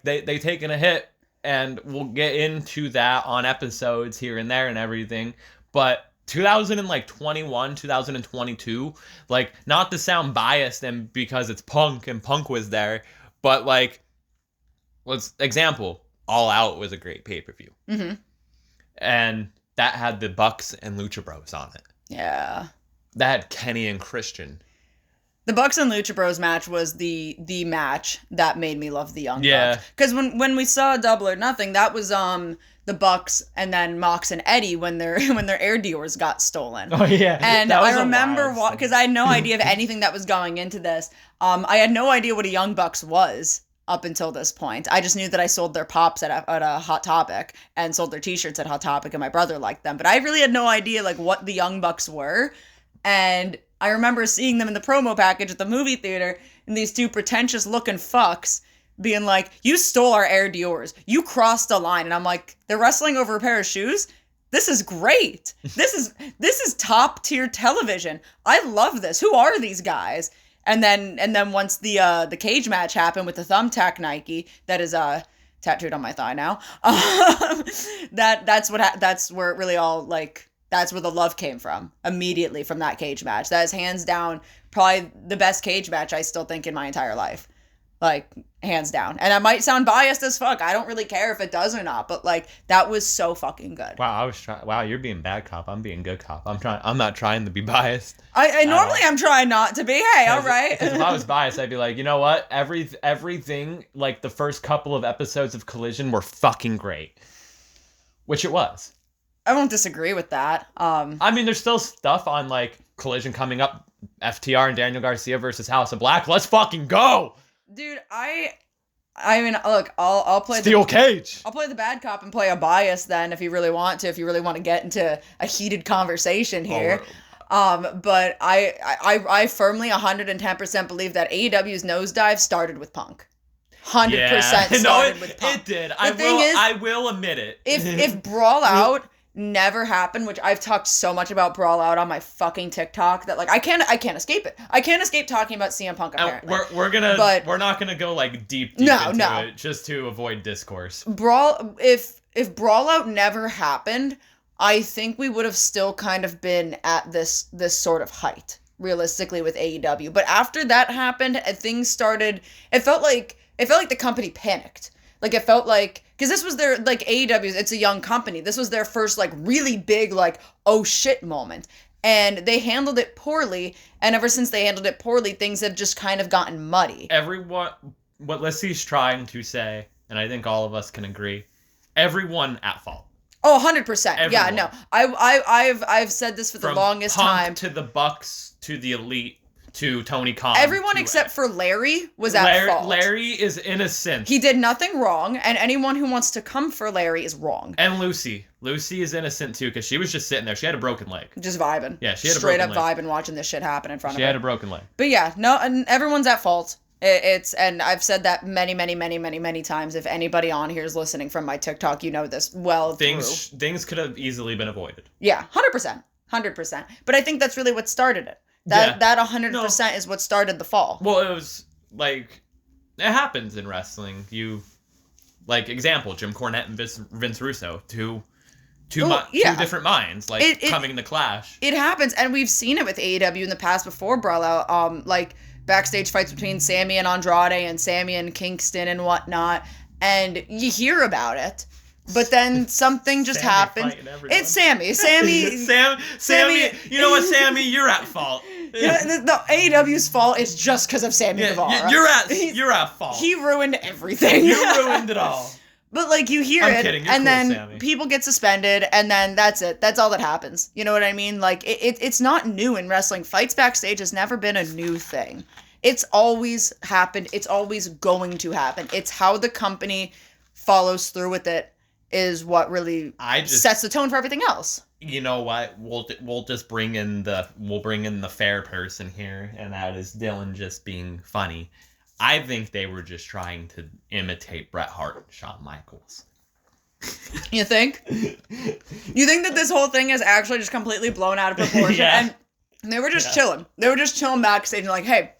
they taken a hit. And we'll get into that on episodes here and there and everything. But 2021, 2022, like, not to sound biased and because it's Punk and Punk was there, but like, let's example, All Out was a great pay-per-view. Mm-hmm. And that had the Bucks and Lucha Bros on it. Yeah. That had Kenny and Christian. The Bucks and Lucha Bros match was the match that made me love the Young Bucks. Because when we saw Double or Nothing, that was the Bucks and then Mox and Eddie when their air dealers got stolen. Oh yeah. And I remember because I had no idea of anything that was going into this. I had no idea what a Young Bucks was up until this point. I just knew that I sold their pops at a Hot Topic and sold their t-shirts at Hot Topic, and my brother liked them. But I really had no idea like what the Young Bucks were. And I remember seeing them in the promo package at the movie theater, and these two pretentious looking fucks being like, "You stole our Air Dior's. You crossed a line." And I'm like, they're wrestling over a pair of shoes? This is great. This is top tier television. I love this. Who are these guys? And then once the cage match happened with the thumbtack Nike that is tattooed on my thigh now, that's where it really all like. That's where the love came from, immediately from that cage match. That is hands down probably the best cage match I still think in my entire life. Like, hands down. And I might sound biased as fuck. I don't really care if it does or not, but like, that was so fucking good. Wow, you're being bad cop. I'm being good cop. I'm not trying to be biased. I normally I'm trying not to be. Hey, all right. If I was biased, I'd be like, you know what? Everything, like the first couple of episodes of Collision were fucking great. Which it was. I won't disagree with that. I mean, there's still stuff on like Collision coming up. FTR and Daniel Garcia versus House of Black. Let's fucking go, dude. I mean, look, I'll play Steel Cage. I'll play the bad cop and play a bias then, if you really want to. If you really want to get into a heated conversation here. But I firmly 110% believe that AEW's nosedive started with Punk. 100% started with Punk. It did. I will admit it. If Brawl Out never happened, which I've talked so much about Brawl Out on my fucking TikTok that like I can't escape it. I can't escape talking about CM Punk apparently. We're not gonna go like deep into it just to avoid discourse. If Brawl Out never happened, I think we would have still kind of been at this sort of height realistically with AEW. But after that happened, things started. It felt like the company panicked. Like, it felt like, because this was their, like, AEW's, it's a young company. This was their first, like, really big, like, oh shit moment. And they handled it poorly, and ever since they handled it poorly, things have just kind of gotten muddy. What Lyssie's trying to say, and I think all of us can agree, everyone at fault. Oh, 100%. Everyone. Yeah, no. I've said this for the longest time. From to the Bucks, to the Elite, to Tony Khan. Everyone except for Larry was at fault. Larry is innocent. He did nothing wrong, and anyone who wants to come for Larry is wrong. And Lucy. Lucy is innocent too, because she was just sitting there. She had a broken leg. Just vibing. Yeah, she had a broken leg. Straight up vibing watching this shit happen in front of her. She had a broken leg. But yeah, no, and everyone's at fault. And I've said that many times. If anybody on here is listening from my TikTok, you know this well. Things could have easily been avoided. Yeah, 100%. But I think that's really what started it. That 100% is what started the fall. Well, it was like, it happens in wrestling. Like, example, Jim Cornette and Vince Russo, two different minds, like, coming to clash. It happens, and we've seen it with AEW in the past before Brawl Out, like, backstage fights between Sammy and Andrade and Sammy and Kingston and whatnot, and you hear about it. But then something just happens. It's Sammy. Sammy. You know what, Sammy? You're at fault. The AEW's fault is just because of Sammy Guevara. You're at fault. He ruined everything. You ruined it all. But like you hear I'm it, kidding. You're and cool, then Sammy. People get suspended, and then that's it. That's all that happens. You know what I mean? Like it's not new in wrestling. Fights backstage has never been a new thing. It's always happened. It's always going to happen. It's how the company follows through with it is what really sets the tone for everything else. You know what? We'll just bring in the fair person here, and that is Dylan just being funny. I think they were just trying to imitate Bret Hart and Shawn Michaels. You think? You think that this whole thing is actually just completely blown out of proportion? Yeah. And they were just chilling. They were just chilling backstage and like, hey,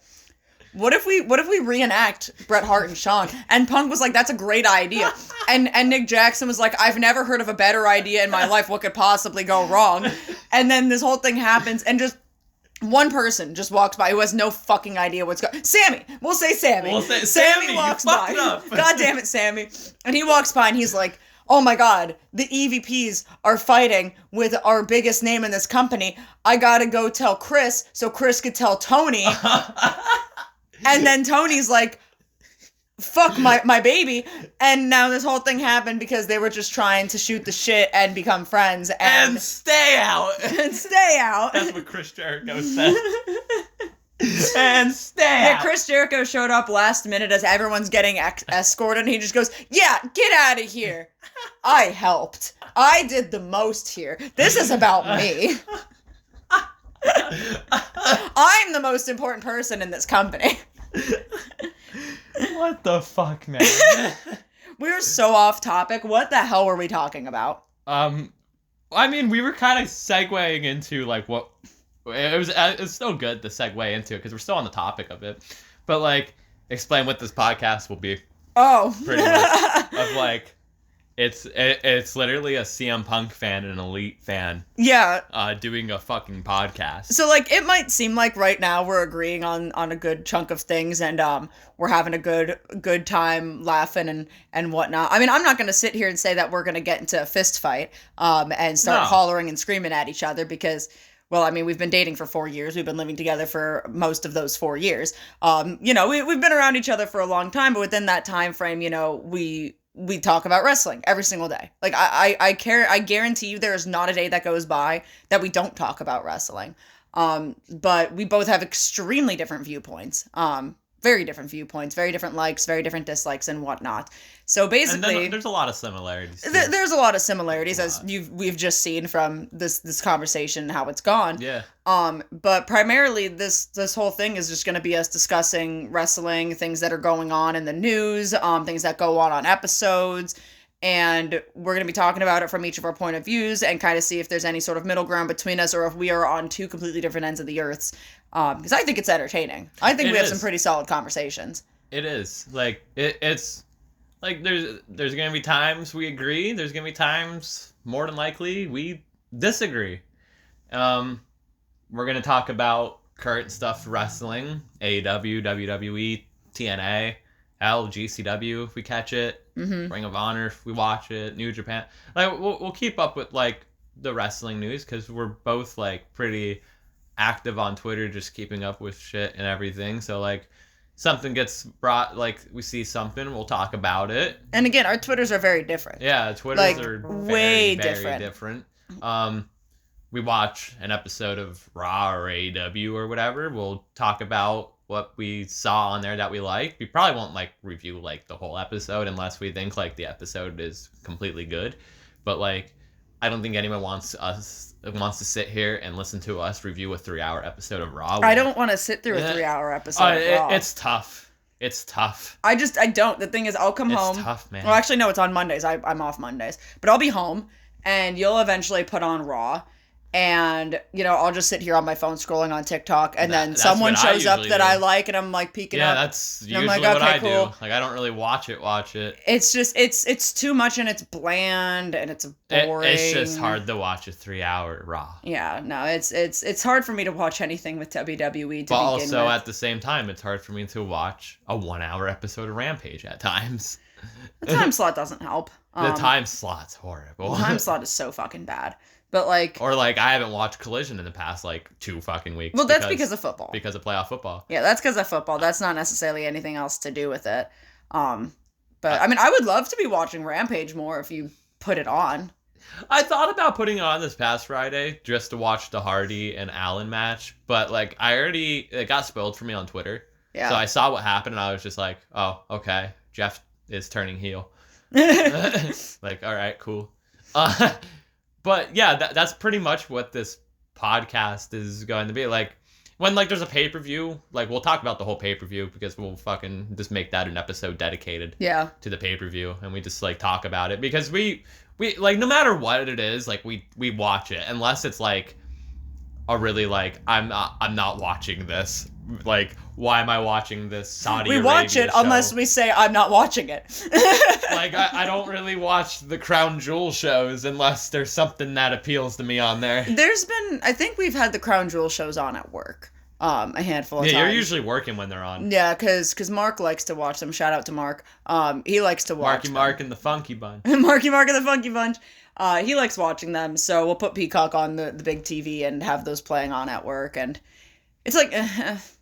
what if we reenact Bret Hart and Shawn? And Punk was like, that's a great idea. And Nick Jackson was like, I've never heard of a better idea in my life. What could possibly go wrong? And then this whole thing happens, and just one person just walks by who has no fucking idea what's going on. Sammy. We'll say Sammy. Sammy walks you fucked by. Up. God damn it, Sammy. And he walks by and he's like, oh my God, the EVPs are fighting with our biggest name in this company. I gotta go tell Chris so Chris could tell Tony. And then Tony's like, fuck my baby. And now this whole thing happened because they were just trying to shoot the shit and become friends. And stay out. And stay out. That's what Chris Jericho said. And stay out. Yeah, Chris Jericho showed up last minute as everyone's getting escorted, and he just goes, yeah, get out of here. I helped. I did the most here. This is about me. I'm the most important person in this company. What the fuck, man? We were so off topic. What the hell were we talking about? I mean, we were kind of segueing into, like, what... It's still good to segue into it, because we're still on the topic of it. But, like, explain what this podcast will be. Oh. Pretty much. Of, like... It's literally a CM Punk fan and an Elite fan. Yeah. Doing a fucking podcast. So, like, it might seem like right now we're agreeing on a good chunk of things, and we're having a good time laughing and whatnot. I mean, I'm not going to sit here and say that we're going to get into a fist fight and start hollering and screaming at each other because, well, I mean, we've been dating for 4 years. We've been living together for most of those 4 years. You know, we've been around each other for a long time, but within that time frame, you know, we talk about wrestling every single day. Like, I guarantee you there is not a day that goes by that we don't talk about wrestling. But we both have extremely different viewpoints. Very different viewpoints, very different likes, very different dislikes, and whatnot. So basically, and there's a lot of similarities. There's a lot of similarities, as we've just seen from this conversation and how it's gone. Yeah. But primarily, this whole thing is just going to be us discussing wrestling, things that are going on in the news, things that go on episodes, and we're going to be talking about it from each of our point of views and kind of see if there's any sort of middle ground between us or if we are on two completely different ends of the earths. Because I think it's entertaining. I think we have some pretty solid conversations. It is. Like, it's like there's going to be times we agree. There's going to be times, more than likely, we disagree. We're going to talk about current stuff wrestling, AEW, WWE, TNA, GCW if we catch it, Ring of Honor if we watch it, New Japan. Like, we'll keep up with, like, the wrestling news because we're both, like, pretty active on Twitter, just keeping up with shit and everything. So, like, something gets brought, like, we see something, we'll talk about it. And again, our Twitters are very different. Yeah, Twitters like, are very different. We watch an episode of Raw or AEW or whatever. We'll talk about what we saw on there that we like. We probably won't, like, review, like, the whole episode unless we think, like, the episode is completely good. But, like, I don't think anyone wants to sit here and listen to us review a 3-hour episode of Raw. I don't want to sit through a 3-hour episode of Raw. It's tough. It's tough. I don't. The thing is, I'll come home. It's tough, man. Well, actually, no, it's on Mondays. I'm off Mondays. But I'll be home, and you'll eventually put on Raw. And, you know, I'll just sit here on my phone scrolling on TikTok, and then someone shows up that I like, and I'm, like, peeking up. Yeah, that's usually like, what I do. Like, I don't really watch it. It's just, it's too much, and it's bland, and it's boring. It's just hard to watch a 3-hour Raw. Yeah, no, it's hard for me to watch anything with WWE to begin with. But also, at the same time, it's hard for me to watch a 1-hour episode of Rampage at times. The time slot doesn't help. The time slot's horrible. The time slot is so fucking bad. But, like... Or, like, I haven't watched Collision in the past, like, 2 fucking weeks. Well, that's because of football. Because of playoff football. Yeah, that's because of football. That's not necessarily anything else to do with it. But, I mean, I would love to be watching Rampage more if you put it on. I thought about putting it on this past Friday just to watch the Hardy and Allen match. But, like, it got spoiled for me on Twitter. Yeah. So I saw what happened, and I was just like, oh, okay. Jeff is turning heel. Like, all right, cool. But yeah, that's pretty much what this podcast is going to be. Like, when, like, there's a pay-per-view, like, we'll talk about the whole pay-per-view because we'll fucking just make that an episode dedicated to the pay-per-view, and we just, like, talk about it because we like, no matter what it is, like, we watch it unless it's, like, a really, like, I'm not watching this like, why am I watching this Saudi We Arabia watch it show? unless we say I'm not watching it. Like, I don't really watch the Crown Jewel shows unless there's something that appeals to me on there. I think we've had the Crown Jewel shows on at work a handful of times. Yeah, you're usually working when they're on. Yeah, because Mark likes to watch them. Shout out to Mark. He likes to watch Marky Mark and the Funky Bunch. Marky Mark and the Funky Bunch. He likes watching them, so we'll put Peacock on the big TV and have those playing on at work, and it's like...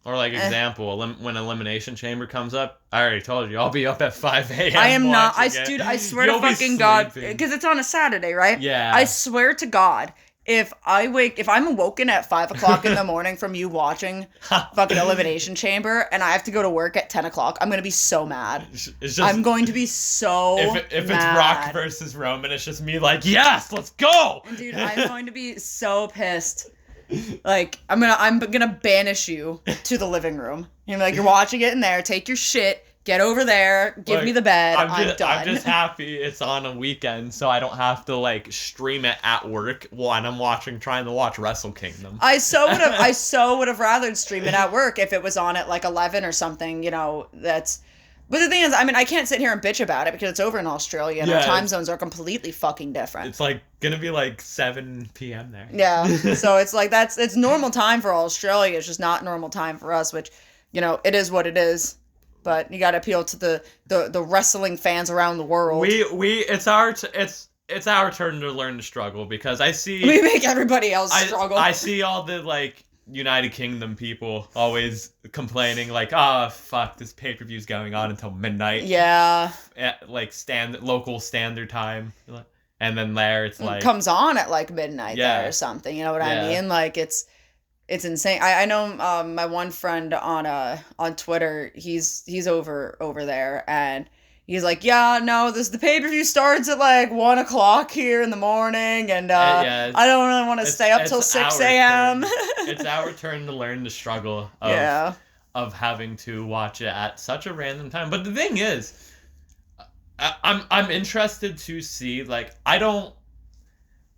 Or like example, when Elimination Chamber comes up, I already told you, I'll be up at 5 a.m. I am not. Dude, I swear You'll to fucking God, sleeping. because it's on a Saturday, right? Yeah. I swear to God, if I'm awoken at 5 o'clock in the morning from you watching fucking Elimination Chamber, and I have to go to work at 10 o'clock, I'm gonna be so mad. It's just, I'm going to be so if it's mad. Rock versus Roman, it's just me like, yes, let's go, Dude, I'm going to be so pissed. Like, I'm gonna banish you to the living room. You're like, you're watching it in there. Take your shit. Get over there. Give me the bed. I'm done. I'm just happy it's on a weekend, so I don't have to like stream it at work when I'm trying to watch Wrestle Kingdom. I so would have rather stream it at work if it was on at like 11 or something. You know, that's. But the thing is, I mean, I can't sit here and bitch about it because it's over in Australia and our time zones are completely fucking different. It's like gonna be like 7 p.m. there. Yeah, so it's like it's normal time for Australia. It's just not normal time for us, which, you know, it is what it is. But you got to appeal to the wrestling fans around the world. It's our turn to learn to struggle because I see we make everybody else struggle. I see all the like United Kingdom people always complaining like, oh fuck, this pay-per-view's going on until midnight. Yeah. At like local standard time. And then there it's like it comes on at like midnight there or something. You know what I mean? Like it's insane. I know my one friend on Twitter, he's over there and he's like, yeah, no, the pay-per-view starts at like 1 o'clock here in the morning, and I don't really want to stay up till 6 a.m. It's our turn to learn the struggle of having to watch it at such a random time. But the thing is, I'm interested to see, like,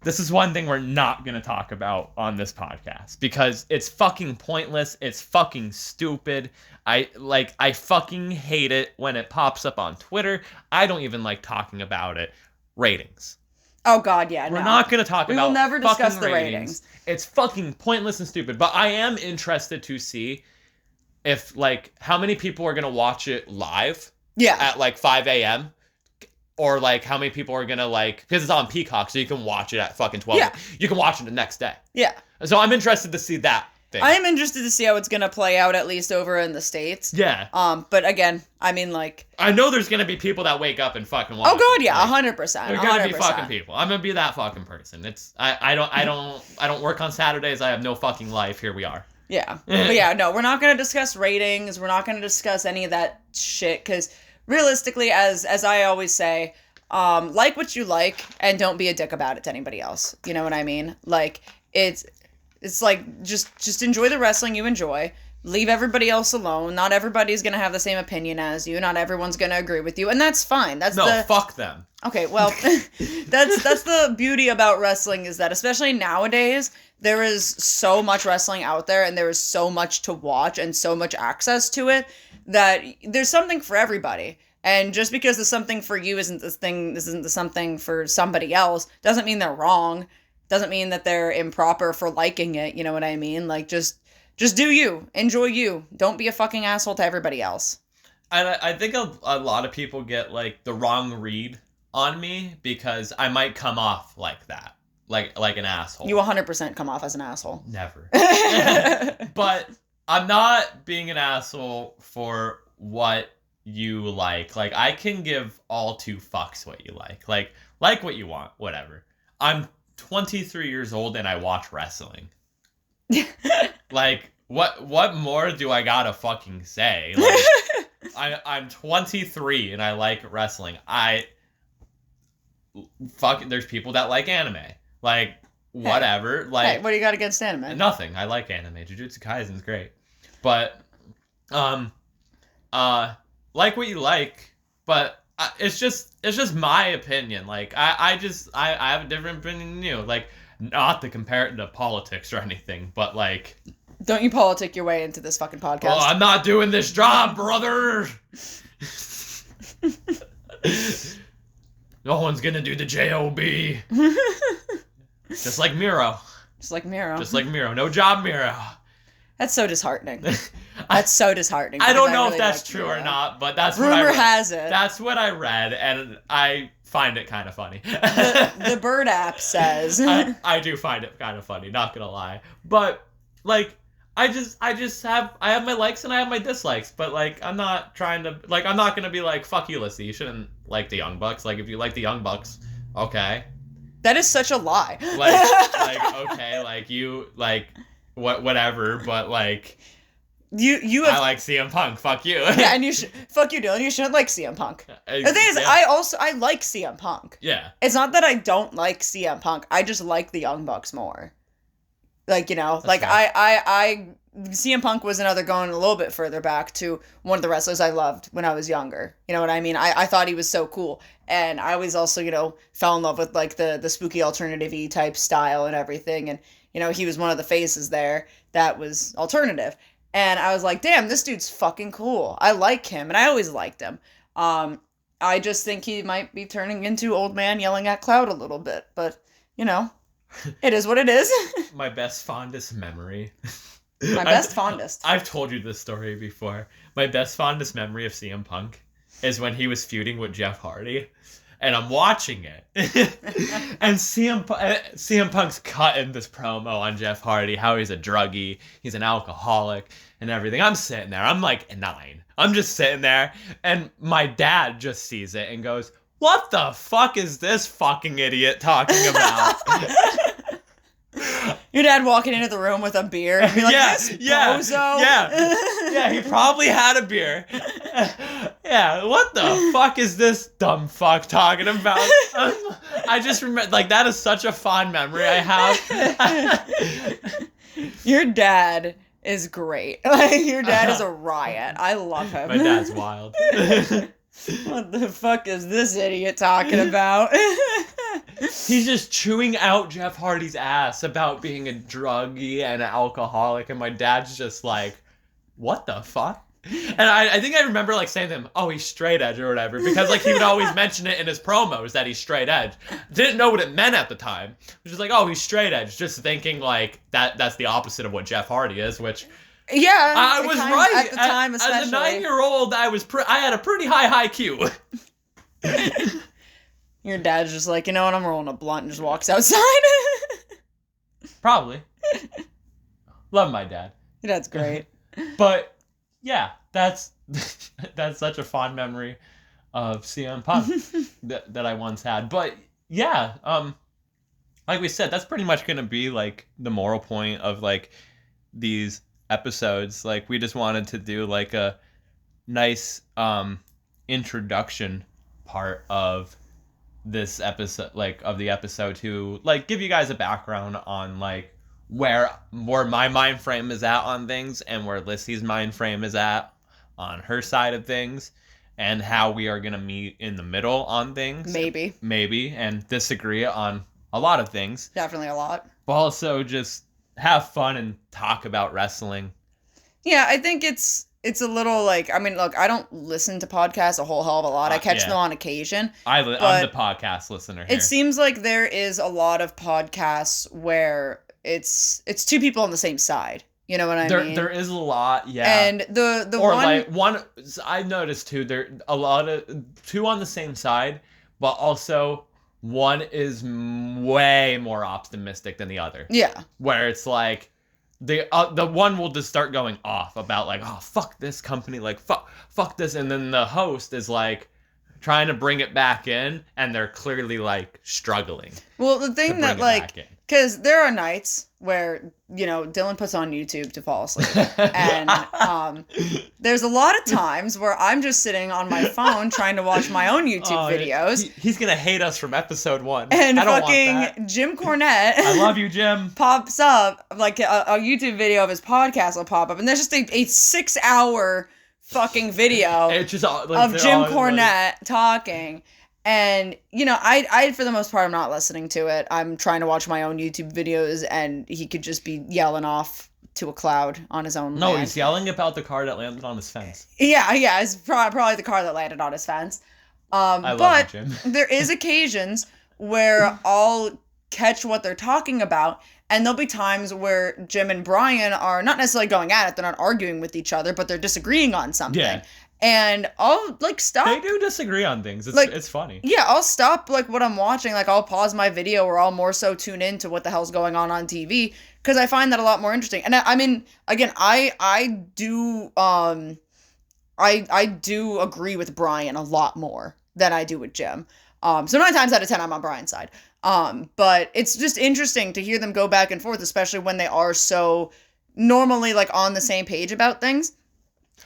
this is one thing we're not going to talk about on this podcast because it's fucking pointless. It's fucking stupid. I fucking hate it when it pops up on Twitter. I don't even like talking about it. Ratings. Oh God, yeah. We're not going to talk about. We will never discuss the ratings. It's fucking pointless and stupid. But I am interested to see if like how many people are going to watch it live. Yeah. At like 5 a.m. Or like how many people are going to like, because it's on Peacock, so you can watch it at fucking 12. Yeah. You can watch it the next day. Yeah. So I'm interested to see that thing. I am interested to see how it's going to play out, at least over in the States. Yeah. But again, I mean, like, I know there's going to be people that wake up and fucking watch. Oh God, yeah, like, 100%. There's going to be fucking people. I'm going to be that fucking person. I don't work on Saturdays. I have no fucking life. Here we are. Yeah. But yeah, no, we're not going to discuss ratings. We're not going to discuss any of that shit because realistically, as I always say, like what you like and don't be a dick about it to anybody else. You know what I mean? Like it's like just enjoy the wrestling you enjoy. Leave everybody else alone. Not everybody's gonna have the same opinion as you. Not everyone's gonna agree with you, and that's fine. Fuck them. Okay, well, that's the beauty about wrestling is that especially nowadays there is so much wrestling out there and there is so much to watch and so much access to it that there's something for everybody. And just because the something for you isn't the something for somebody else, doesn't mean they're wrong. Doesn't mean that they're improper for liking it. You know what I mean? Like, just do you. Enjoy you. Don't be a fucking asshole to everybody else. And I think a lot of people get, like, the wrong read on me because I might come off like that. Like an asshole. You 100% come off as an asshole. Never. But I'm not being an asshole for what you like. Like, I can give all two fucks what you like. Like what you want, whatever. I'm 23 years old and I watch wrestling. Like, what more do I gotta fucking say? Like, I'm 23 and I like wrestling. There's people that like anime. Like, whatever. Hey. Like, hey, what do you got against anime? Nothing. I like anime. Jujutsu Kaisen's great. But, like what you like, but it's just my opinion. Like, I have a different opinion than you. Like, not to compare it to politics or anything, but like, Don't you politic your way into this fucking podcast. Oh, I'm not doing this job, brother. No one's gonna do the J.O.B. Just like Miro. Just like Miro. Just like Miro. No job, Miro. That's so disheartening. That's so disheartening. I don't know if that's true or not, but that's what I read. Rumor has it. That's what I read, and I find it kind of funny. The Bird app says. I do find it kind of funny, not gonna lie. But, like, I have my likes and I have my dislikes, but, like, I'm not gonna be like, fuck you, Lyssie, you shouldn't like the Young Bucks. Like, if you like the Young Bucks, okay. That is such a lie. Okay, like, you, like, whatever, but, like, you have, I like CM Punk, fuck you. Yeah, and fuck you, Dylan, you shouldn't like CM Punk. The thing is, I like CM Punk. Yeah. It's not that I don't like CM Punk, I just like the Young Bucks more. Like, you know, that's like, right. CM Punk was another going a little bit further back to one of the wrestlers I loved when I was younger. You know what I mean? I thought he was so cool. And I always also, you know, fell in love with, like, the spooky alternative-y type style and everything. And, you know, he was one of the faces there that was alternative. And I was like, damn, this dude's fucking cool. I like him. And I always liked him. I just think he might be turning into old man yelling at cloud a little bit. But, you know, it is what it is. My best fondest memory. Fondest. I've told you this story before. My best fondest memory of CM Punk is when he was feuding with Jeff Hardy, and I'm watching it, and CM Punk's cutting this promo on Jeff Hardy, how he's a druggie, he's an alcoholic, and everything. I'm sitting there, I'm like 9. I'm just sitting there, and my dad just sees it and goes, "What the fuck is this fucking idiot talking about?" Your dad walking into the room with a beer and be like, this bozo. Yeah, he probably had a beer. Yeah, what the fuck is this dumb fuck talking about? I just remember, like, that is such a fond memory I have. Your dad is great. Like, your dad is a riot. I love him. My dad's wild. What the fuck is this idiot talking about? He's just chewing out Jeff Hardy's ass about being a druggie and an alcoholic, and my dad's just like, what the fuck? And I think I remember, like, saying to him, oh, he's straight edge or whatever, because, like, he would always mention it in his promos that he's straight edge. Didn't know what it meant at the time. It was just like, oh, he's straight edge, just thinking, like, that's the opposite of what Jeff Hardy is, which... Yeah, I was right. At the time, especially. As a 9-year-old, I had a pretty high IQ. Your dad's just like, you know what, I'm rolling a blunt, and just walks outside. Probably. Love my dad. Your dad's great. But, yeah, that's such a fond memory of CM Punk that I once had. But, yeah, like we said, that's pretty much going to be, like, the moral point of, like, these episodes. Like, we just wanted to do, like, a nice introduction part of this episode, like, of the episode, to, like, give you guys a background on, like, where my mind frame is at on things and where Lyssie's mind frame is at on her side of things, and how we are gonna meet in the middle on things, maybe and disagree on a lot of things, definitely a lot, but also just have fun and talk about wrestling. Yeah, I think it's a little, like, I mean, look, I don't listen to podcasts a whole hell of a lot. I catch them on occasion. I'm the podcast listener here. It seems like there is a lot of podcasts where it's two people on the same side. You know what I mean? There is a lot, yeah. And the or one... like, one, I've noticed too, there a lot of two on the same side, but also one is way more optimistic than the other. Yeah. Where it's like, the one will just start going off about, like, oh, fuck this company, like, fuck this, and then the host is like trying to bring it back in, and they're clearly, like, struggling. Well, the thing that, like, because there are nights where, you know, Dylan puts on YouTube to fall asleep, and there's a lot of times where I'm just sitting on my phone trying to watch my own YouTube videos. He's gonna hate us from episode 1. And fucking Jim Cornette, I love you, Jim, pops up, like, a YouTube video of his podcast will pop up, and there's just a 6-hour fucking video it's just, like, of Jim Cornette talking. And, you know, I for the most part, I'm not listening to it. I'm trying to watch my own YouTube videos, and he could just be yelling off to a cloud on his own No, land. he's yelling about the car that landed on his fence. Yeah, it's probably the car that landed on his fence. I love but you, Jim. There is occasions where I'll catch what they're talking about, and there'll be times where Jim and Brian are not necessarily going at it, they're not arguing with each other, but they're disagreeing on something. Yeah. And I'll, like, stop. They do disagree on things. It's funny. Yeah, I'll stop, like, what I'm watching. Like, I'll pause my video, or I'll more so tune in to what the hell's going on TV, because I find that a lot more interesting. And I mean, again, I do agree with Brian a lot more than I do with Jim. So 9 times out of 10, I'm on Brian's side. But it's just interesting to hear them go back and forth, especially when they are so normally, like, on the same page about things.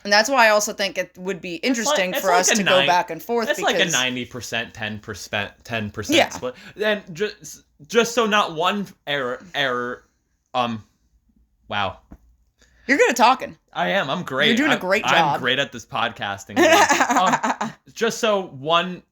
And that's why I also think it would be interesting for us to go back and forth. It's like a 90%, 10% split. And just so not one error. Wow. You're good at talking. I am. I'm great. You're doing a great job. I'm great at this podcasting. Just so one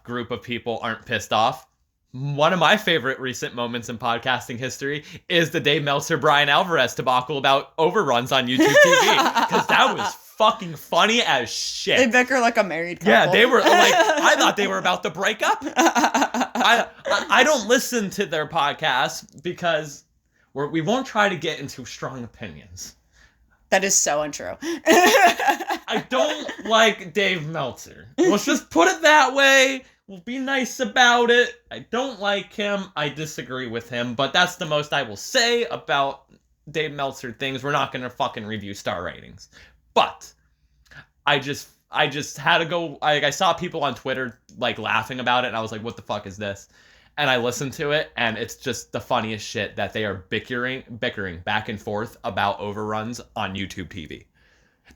group of people aren't pissed off. One of my favorite recent moments in podcasting history is the Dave Meltzer Brian Alvarez debacle about overruns on YouTube TV, because that was fucking funny as shit. They bicker like a married couple. Yeah, they were like, I thought they were about to break up. I don't listen to their podcasts because we won't try to get into strong opinions. That is so untrue. I don't like Dave Meltzer. Let's just put it that way. We'll be nice about it. I don't like him. I disagree with him. But that's the most I will say about Dave Meltzer things. We're not going to fucking review star ratings. But I just had to go. I saw people on Twitter like laughing about it. And I was like, what the fuck is this? And I listened to it. And it's just the funniest shit that they are bickering back and forth about overruns on YouTube TV.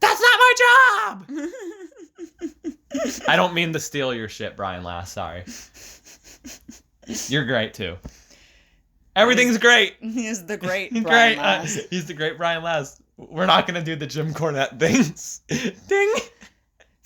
That's not my job! I don't mean to steal your shit, Brian Lass. Sorry. You're great, too. Everything's great. He's the great Brian Lass. He's the great Brian Lass. We're not going to do the Jim Cornette things. Ding!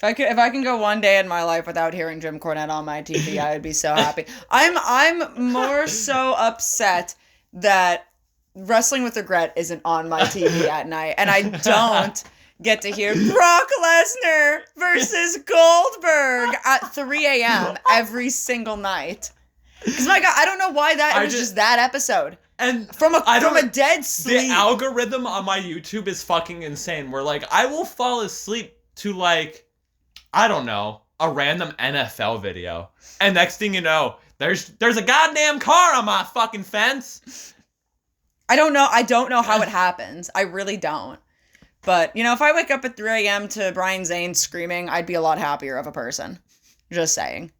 If I can go one day in my life without hearing Jim Cornette on my TV, I would be so happy. I'm more so upset that Wrestling with Regret isn't on my TV at night, and I don't get to hear Brock Lesnar versus Goldberg at 3 a.m. every single night. Because, my God, I don't know why it was just that episode. And from a dead sleep. The algorithm on my YouTube is fucking insane. Where, like, I will fall asleep to, like, I don't know, a random NFL video. And next thing you know, there's a goddamn car on my fucking fence. I don't know how it happens. I really don't. But, you know, if I wake up at 3 a.m. to Brian Zane screaming, I'd be a lot happier of a person. Just saying.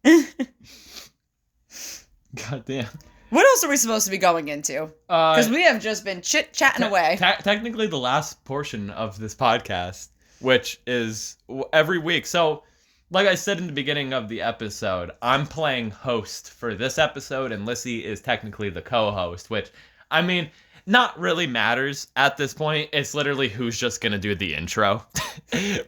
Goddamn. What else are we supposed to be going into? Because we have just been chit-chatting away. Technically the last portion of this podcast, which is every week. So, like I said in the beginning of the episode, I'm playing host for this episode, and Lyssie is technically the co-host, which, I mean, not really matters at this point. It's literally who's just gonna do the intro,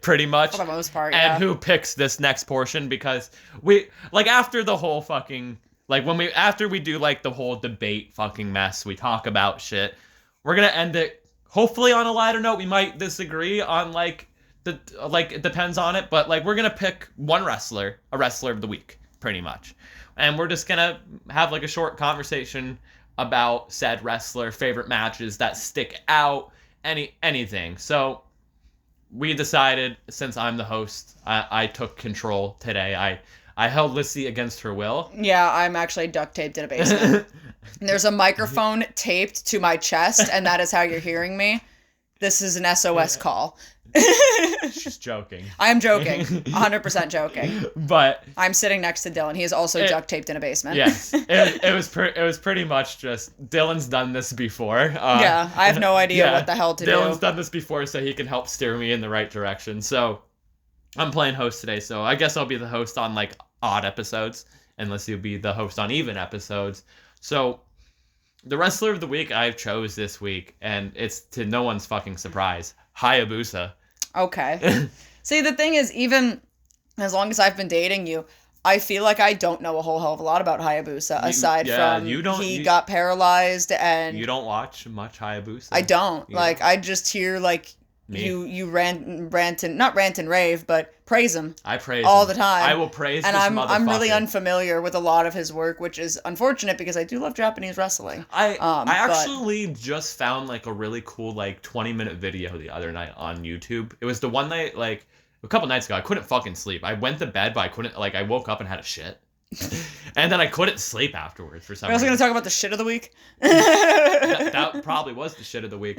pretty much, for the most part, yeah. And who picks this next portion, because we, like, after the whole fucking, like, after we do, like, the whole debate fucking mess, we talk about shit, we're gonna end it hopefully on a lighter note. We might disagree on, like, it depends on it, but, like, we're gonna pick one wrestler, a wrestler of the week, pretty much, and we're just gonna have, like, a short conversation about said wrestler, favorite matches that stick out, anything. So we decided, since I'm the host, I took control today. I held Lyssie against her will. Yeah, I'm actually duct taped in a basement. There's a microphone taped to my chest, and that is how you're hearing me. This is an SOS call. She's joking. I am joking. 100% joking. But I'm sitting next to Dylan. He is also duct taped in a basement. Yes. It was pretty much just, Dylan's done this before. Yeah, I have no idea what the hell to do. Dylan's done this before, so he can help steer me in the right direction. So I'm playing host today, so I guess I'll be the host on, like, odd episodes, unless you'll be the host on even episodes. So the wrestler of the week I chose this week, and it's to no one's fucking surprise, Hayabusa. Okay. See, the thing is, even as long as I've been dating you, I feel like I don't know a whole hell of a lot about Hayabusa aside from he got paralyzed and you don't watch much Hayabusa. I don't. I just hear like you rant and rave, but praise him. I praise all him. the time. I will praise and this I'm really unfamiliar with a lot of his work, which is unfortunate because I do love Japanese wrestling. I actually just found like a really cool like 20-minute video the other night on YouTube. It was the one night like a couple nights ago. I couldn't fucking sleep. I went to bed, but I couldn't like. I woke up and had a shit, and then I couldn't sleep afterwards for some reason. We're also gonna talk about the shit of the week. that probably was the shit of the week,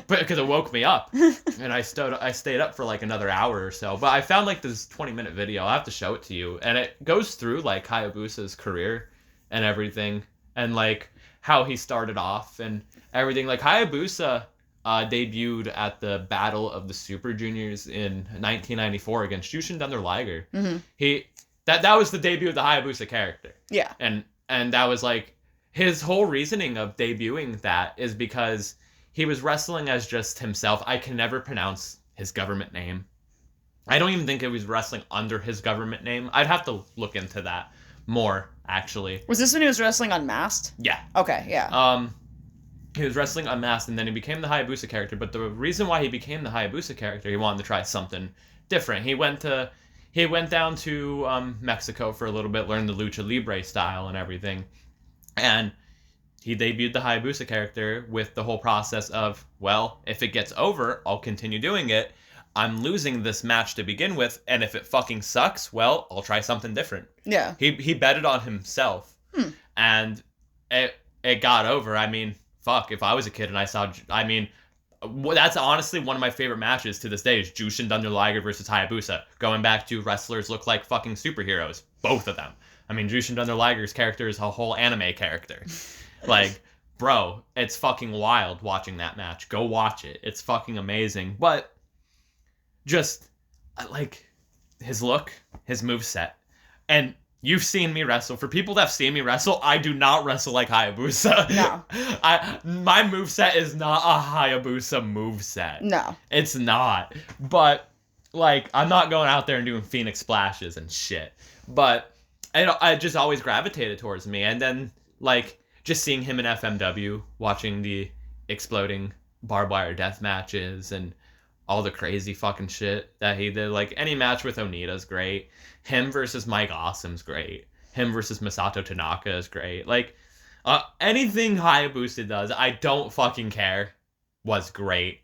but because it woke me up, and I stayed up for like another hour or so. But I found like this 20-minute video. I'll have to show it to you, and it goes through like Hayabusa's career and everything, and like how he started off and everything. Like Hayabusa debuted at the Battle of the Super Juniors in 1994 against Jushin Thunder Liger. Mm-hmm. That was the debut of the Hayabusa character. Yeah. And that was like his whole reasoning of debuting that is because he was wrestling as just himself. I can never pronounce his government name. I don't even think he was wrestling under his government name. I'd have to look into that more, actually. Was this when he was wrestling unmasked? Yeah. Okay, yeah. He was wrestling unmasked, and then he became the Hayabusa character. But the reason why he became the Hayabusa character, he wanted to try something different. He went down to Mexico for a little bit, learned the Lucha Libre style and everything. And he debuted the Hayabusa character with the whole process of, well, if it gets over, I'll continue doing it. I'm losing this match to begin with, and if it fucking sucks, well, I'll try something different. Yeah. He betted on himself. And it got over. I mean, fuck, if I was a kid and I saw... I mean... That's honestly one of my favorite matches to this day is Jushin Thunder Liger versus Hayabusa. Going back to wrestlers look like fucking superheroes. Both of them. I mean, Jushin Thunder Liger's character is a whole anime character. Like, bro, it's fucking wild watching that match. Go watch it. It's fucking amazing. But just, like, his look, his moveset. And you've seen me wrestle. For people that have seen me wrestle, I do not wrestle like Hayabusa. No. My moveset is not a Hayabusa moveset. No. It's not. But, like, I'm not going out there and doing Phoenix splashes and shit. But I just always gravitated towards me. And then, like, just seeing him in FMW, watching the exploding barbed wire death matches and all the crazy fucking shit that he did. Like, any match with Onita's great. Him versus Mike Awesome's great. Him versus Masato Tanaka is great. Like, anything Hayabusa does, I don't fucking care, was great.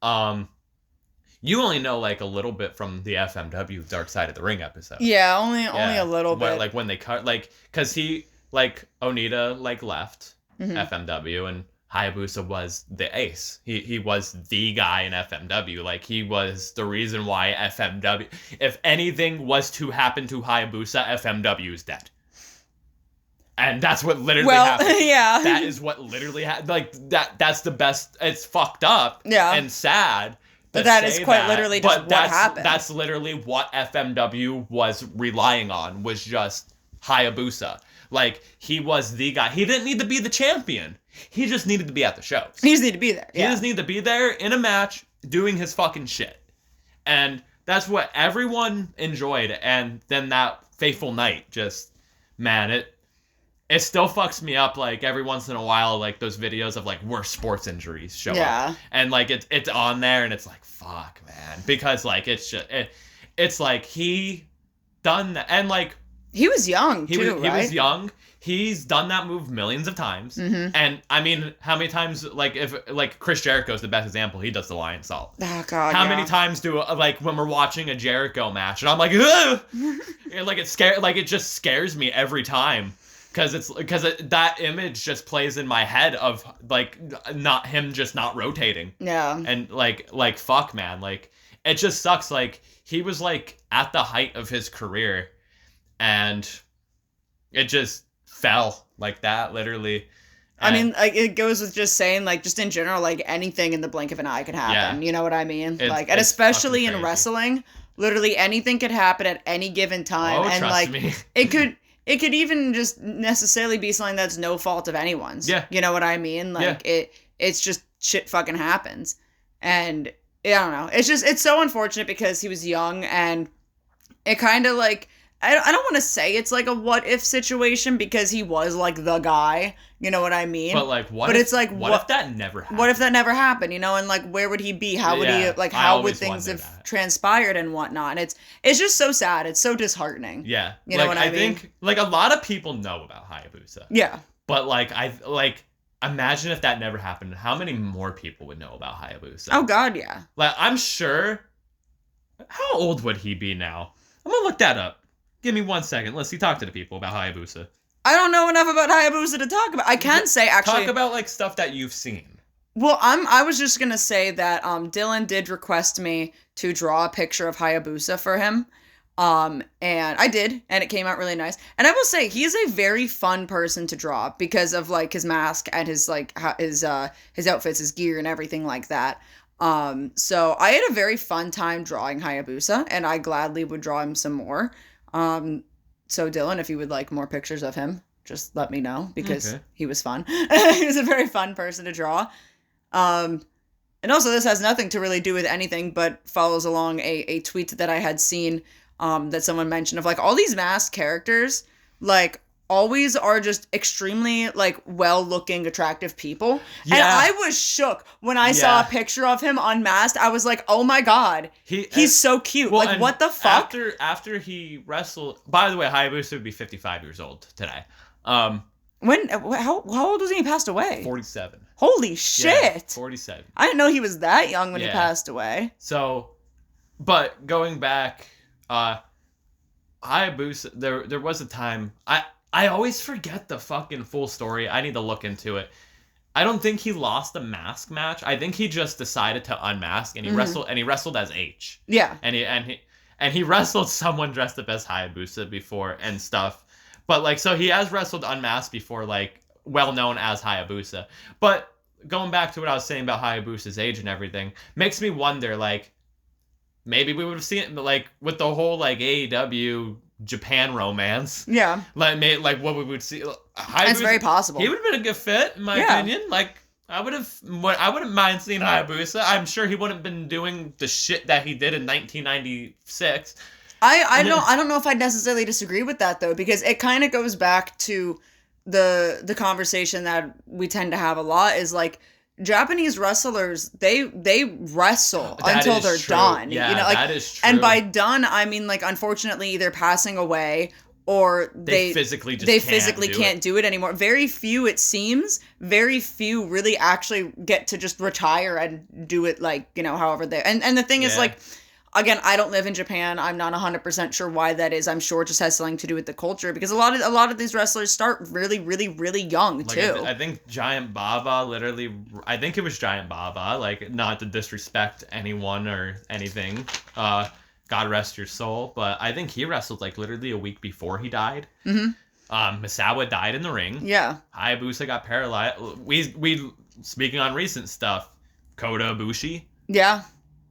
You only know, like, a little bit from the FMW Dark Side of the Ring episode. Yeah, only a little bit. Like, when they cut, like, because he, like, Onita, like, left FMW, and Hayabusa was the ace. He was the guy in FMW. Like, he was the reason why FMW... If anything was to happen to Hayabusa, FMW is dead. And that's what literally happened. Yeah. That is what literally happened. Like, that's the best... It's fucked up and sad. But that is quite literally just what happened. That's literally what FMW was relying on, was just Hayabusa. Like, he was the guy. He didn't need to be the champion. He just needed to be at the shows. He just needed to be there. Yeah. He just needed to be there in a match doing his fucking shit. And that's what everyone enjoyed. And then that fateful night just, man, it still fucks me up, like, every once in a while, like, those videos of, like, worst sports injuries show up. And, like, it's on there, and it's like, fuck, man. Because, like, it's just, it's like, he done that, and, like... He was young, He was young. He's done that move millions of times. And, I mean, how many times, like, if, like, Chris Jericho's the best example, he does the lion salt. Oh, God, How many times do, like, when we're watching a Jericho match, and I'm like, ugh! Like, it just scares me every time. Because that image just plays in my head of, like, not him just not rotating. Yeah. And, like, fuck, man. Like, it just sucks. Like, he was, like, at the height of his career, and it just fell like that, literally. And I mean, like, it goes with just saying, like, just in general, like, anything in the blink of an eye could happen. Yeah. You know what I mean? Like, and especially in wrestling, literally anything could happen at any given time. Oh, and, trust like, me. It could even just necessarily be something that's no fault of anyone's. Yeah. You know what I mean? Like, it's just shit fucking happens. And, I don't know. It's so unfortunate because he was young, and it kind of, like, I don't want to say it's like a what if situation because he was like the guy, you know what I mean? But like, but it's like what if that never happened? What if that never happened? You know, and like where would he be? How would he like? How would things have transpired and whatnot? And it's just so sad. It's so disheartening. Yeah, you know what I mean? I think like a lot of people know about Hayabusa. Yeah, but like imagine if that never happened. How many more people would know about Hayabusa? Oh God, yeah. Like I'm sure. How old would he be now? I'm gonna look that up. Give me 1 second. Let's see. Talk to the people about Hayabusa. I don't know enough about Hayabusa to talk about. I can say actually talk about like stuff that you've seen. Well, I was just gonna say that Dylan did request me to draw a picture of Hayabusa for him. And I did, and it came out really nice. And I will say he is a very fun person to draw because of like his mask and his like his outfits, his gear, and everything like that. So I had a very fun time drawing Hayabusa, and I gladly would draw him some more. So Dylan, if you would like more pictures of him, just let me know because he was fun. He was a very fun person to draw. And also this has nothing to really do with anything, but follows along a tweet that I had seen, that someone mentioned of like all these masked characters, like always are just extremely like well-looking, attractive people. Yeah. And I was shook when I saw a picture of him unmasked. I was like, oh my God, he's so cute. Well, like what the fuck? After he wrestled, by the way, Hayabusa would be 55 years old today. How old was he? He passed away. 47. Holy shit. Yeah, 47. I didn't know he was that young when he passed away. So, but going back, Hayabusa, there was a time, I always forget the fucking full story. I need to look into it. I don't think he lost a mask match. I think he just decided to unmask and he wrestled as H. Yeah. And he wrestled someone dressed up as Hayabusa before and stuff. But like, so he has wrestled unmasked before, like well known as Hayabusa. But going back to what I was saying about Hayabusa's age and everything, makes me wonder, like, maybe we would have seen it like with the whole like AEW Japan romance. Yeah. Like what we would see. It's very possible. He would have been a good fit, in my opinion. Like I wouldn't mind seeing Hayabusa. I'm sure he wouldn't have been doing the shit that he did in 1996. I don't know if I'd necessarily disagree with that though, because it kind of goes back to the conversation that we tend to have a lot is like Japanese wrestlers, they wrestle until they're done. Yeah, you know, like, that is true. And by done, I mean like unfortunately either passing away or they physically can't do it anymore. Very few, it seems, really actually get to just retire and do it like, you know, however they and the thing is like, again, I don't live in Japan. I'm not 100% sure why that is. I'm sure it just has something to do with the culture because a lot of these wrestlers start really, really, really young too. I think Giant Baba I think it was Giant Baba, like not to disrespect anyone or anything. God rest your soul. But I think he wrestled like literally a week before he died. Mm-hmm. Misawa died in the ring. Yeah. Hayabusa got paralyzed. We speaking on recent stuff, Kota Ibushi. Yeah.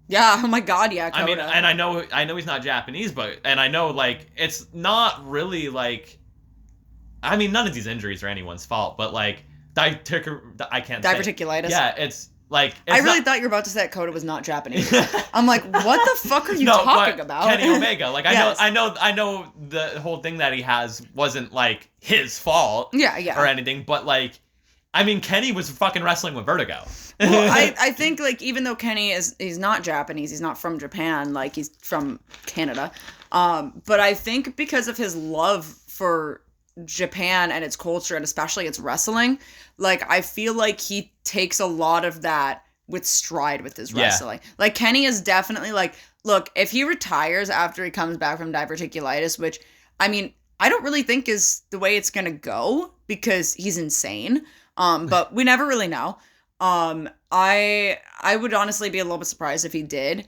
Yeah, oh my God, yeah, Kota. I mean, and I know he's not Japanese, and I know, like, it's not really, like, I mean, none of these injuries are anyone's fault, but, like, diverticulitis. Yeah, it's, like, I really thought you were about to say that Kota was not Japanese. I'm like, what the fuck are you talking about? Kenny Omega, like, yes. I know the whole thing that he has wasn't, like, his fault. Yeah. Or anything, but, like, I mean, Kenny was fucking wrestling with vertigo. Well, I think, like, even though Kenny he's not Japanese, he's not from Japan, like, he's from Canada, but I think because of his love for Japan and its culture, and especially its wrestling, like, I feel like he takes a lot of that with stride with his wrestling. Like, Kenny is definitely, like, look, if he retires after he comes back from diverticulitis, which, I mean, I don't really think is the way it's gonna go, because he's insane, but we never really know. I would honestly be a little bit surprised if he did,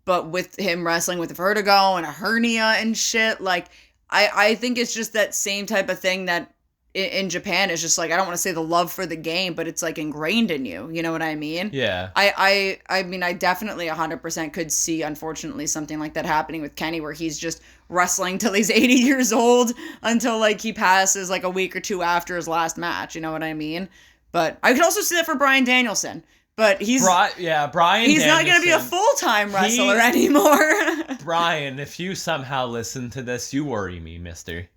but with him wrestling with vertigo and a hernia and shit, like, I think it's just that same type of thing that in Japan is just like, I don't want to say the love for the game, but it's like ingrained in you. You know what I mean? Yeah. I mean, I definitely 100% could see, unfortunately, something like that happening with Kenny, where he's just wrestling till he's 80 years old until like he passes like a week or two after his last match. You know what I mean? But I could also see that for Bryan Danielson, But he's Brian. He's not going to be a full-time wrestler anymore. Brian, if you somehow listen to this, you worry me, mister.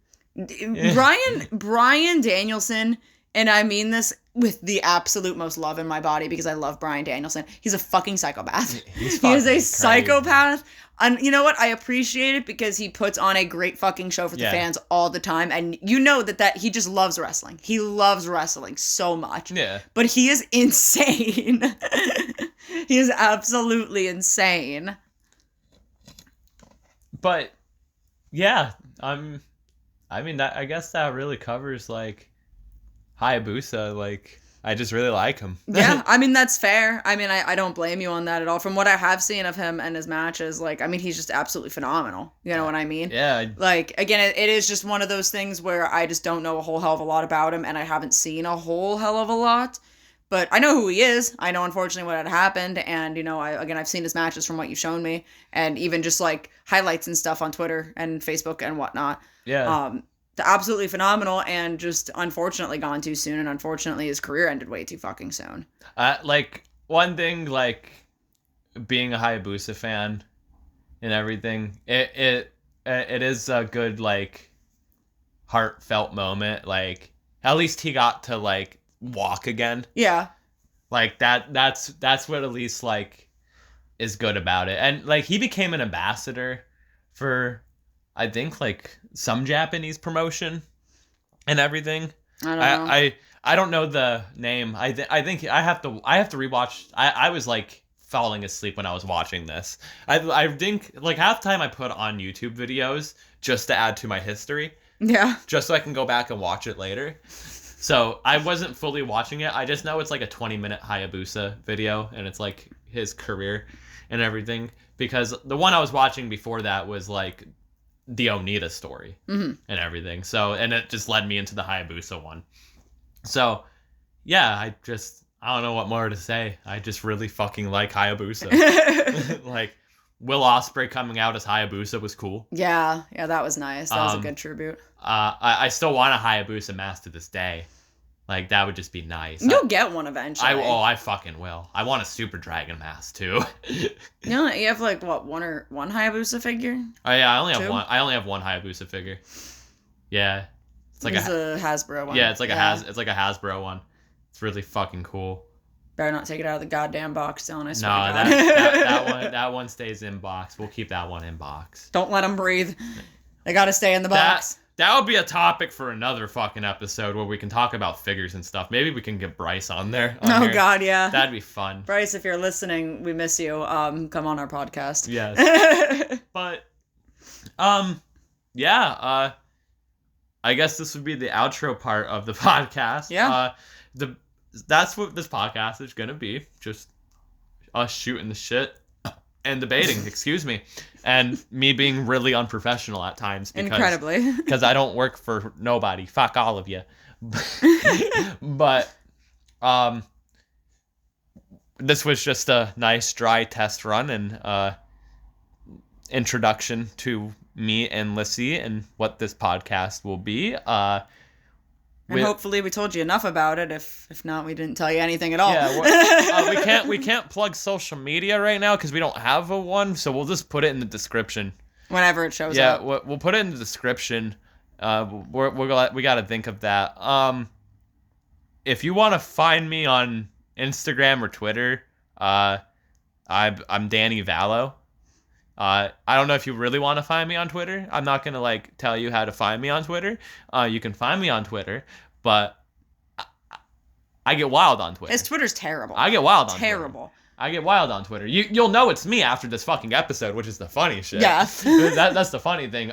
Brian Danielson, and I mean this with the absolute most love in my body because I love Brian Danielson. He's a fucking psychopath. He is a psychopath. And you know what? I appreciate it because he puts on a great fucking show for the fans all the time. And you know that he just loves wrestling. He loves wrestling so much. Yeah. But he is insane. He is absolutely insane. But, yeah, I mean, I guess that really covers, like, Hayabusa. Like, I just really like him. Yeah, I mean, that's fair. I mean, I don't blame you on that at all. From what I have seen of him and his matches, like, I mean, he's just absolutely phenomenal. You know what I mean? Yeah. Like, again, it is just one of those things where I just don't know a whole hell of a lot about him, and I haven't seen a whole hell of a lot. But I know who he is. I know, unfortunately, what had happened. And, you know, I've seen his matches from what you've shown me. And even just, like, highlights and stuff on Twitter and Facebook and whatnot. Yeah. Absolutely phenomenal, and just unfortunately gone too soon, and unfortunately his career ended way too fucking soon. Like, one thing, like, being a Hayabusa fan and everything, it is a good, like, heartfelt moment. Like, at least he got to, like, walk again. Yeah. Like, that's what at least, like, is good about it. And, like, he became an ambassador for, I think, like, some Japanese promotion and everything. I don't know. I don't know the name. I think I have to rewatch. I was, like, falling asleep when I was watching this. I think, like, half the time I put on YouTube videos just to add to my history. Yeah. Just so I can go back and watch it later. So I wasn't fully watching it. I just know it's like a 20-minute Hayabusa video, and it's like his career and everything. Because the one I was watching before that was like the Onita story and everything. So, and it just led me into the Hayabusa one. So, yeah, I don't know what more to say. I just really fucking like Hayabusa. Like, Will Ospreay coming out as Hayabusa was cool. Yeah, that was nice. That was a good tribute. I still want a Hayabusa mask to this day. Like, that would just be nice. You'll get one eventually. I fucking will. I want a Super Dragon mask too. You have like what, one Hayabusa figure? Oh yeah, I only have one Hayabusa figure. Yeah, it's like a Hasbro one. Yeah, it's like a Hasbro one. It's really fucking cool. Better not take it out of the goddamn box, Dylan. I swear to God. that one stays in box. We'll keep that one in box. Don't let them breathe. They gotta stay in the box. That would be a topic for another fucking episode where we can talk about figures and stuff. Maybe we can get Bryce on there. Oh, God, yeah. That'd be fun. Bryce, if you're listening, we miss you. Come on our podcast. Yes. But, yeah, I guess this would be the outro part of the podcast. Yeah. That's what this podcast is going to be. Just us shooting the shit and debating, excuse me. And me being really unprofessional at times. Incredibly. Because I don't work for nobody. Fuck all of you. But, this was just a nice dry test run and introduction to me and Lyssie and what this podcast will be. And hopefully we told you enough about it. If not, we didn't tell you anything at all. Yeah, we can't plug social media right now because we don't have one. So we'll just put it in the description whenever it shows up. Yeah, we'll put it in the description. We got to think of that. If you want to find me on Instagram or Twitter, I'm Danny Vallow. I don't know if you really want to find me on Twitter. I'm not going to, like, tell you how to find me on Twitter. You can find me on Twitter, but I get wild on Twitter. His Twitter's terrible. I get wild on terrible. Twitter. I get wild on Twitter. You'll know it's me after this fucking episode, which is the funny shit. Yeah. That's the funny thing.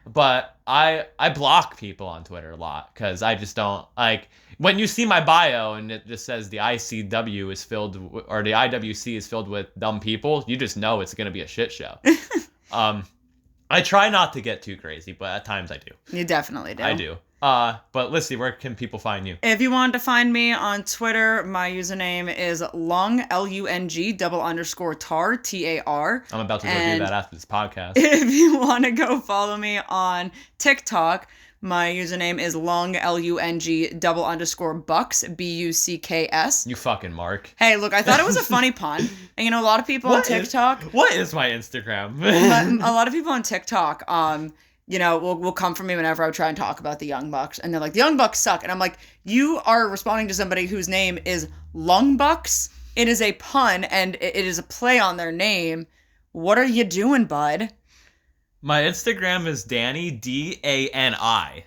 But I block people on Twitter a lot because I just don't, like, when you see my bio and it just says the ICW is filled or the IWC is filled with dumb people, you just know it's going to be a shit show. I try not to get too crazy, but at times I do. You definitely do. I do. But Lyssie, where can people find you? If you want to find me on Twitter, my username is Lung, LUNG_TAR, TAR. I'm about to go do that after this podcast. If you want to go follow me on TikTok, My username is long, LUNG, _Bucks, BUCKS. You fucking Mark. Hey, look, I thought it was a funny pun. And, you know, a lot of people on TikTok... What is my Instagram? A lot of people on TikTok, you know, will come for me whenever I try and talk about the Young Bucks. And they're like, the Young Bucks suck. And I'm like, you are responding to somebody whose name is Lung Bucks. It is a pun, and it is a play on their name. What are you doing, bud? My Instagram is Danny, DANI.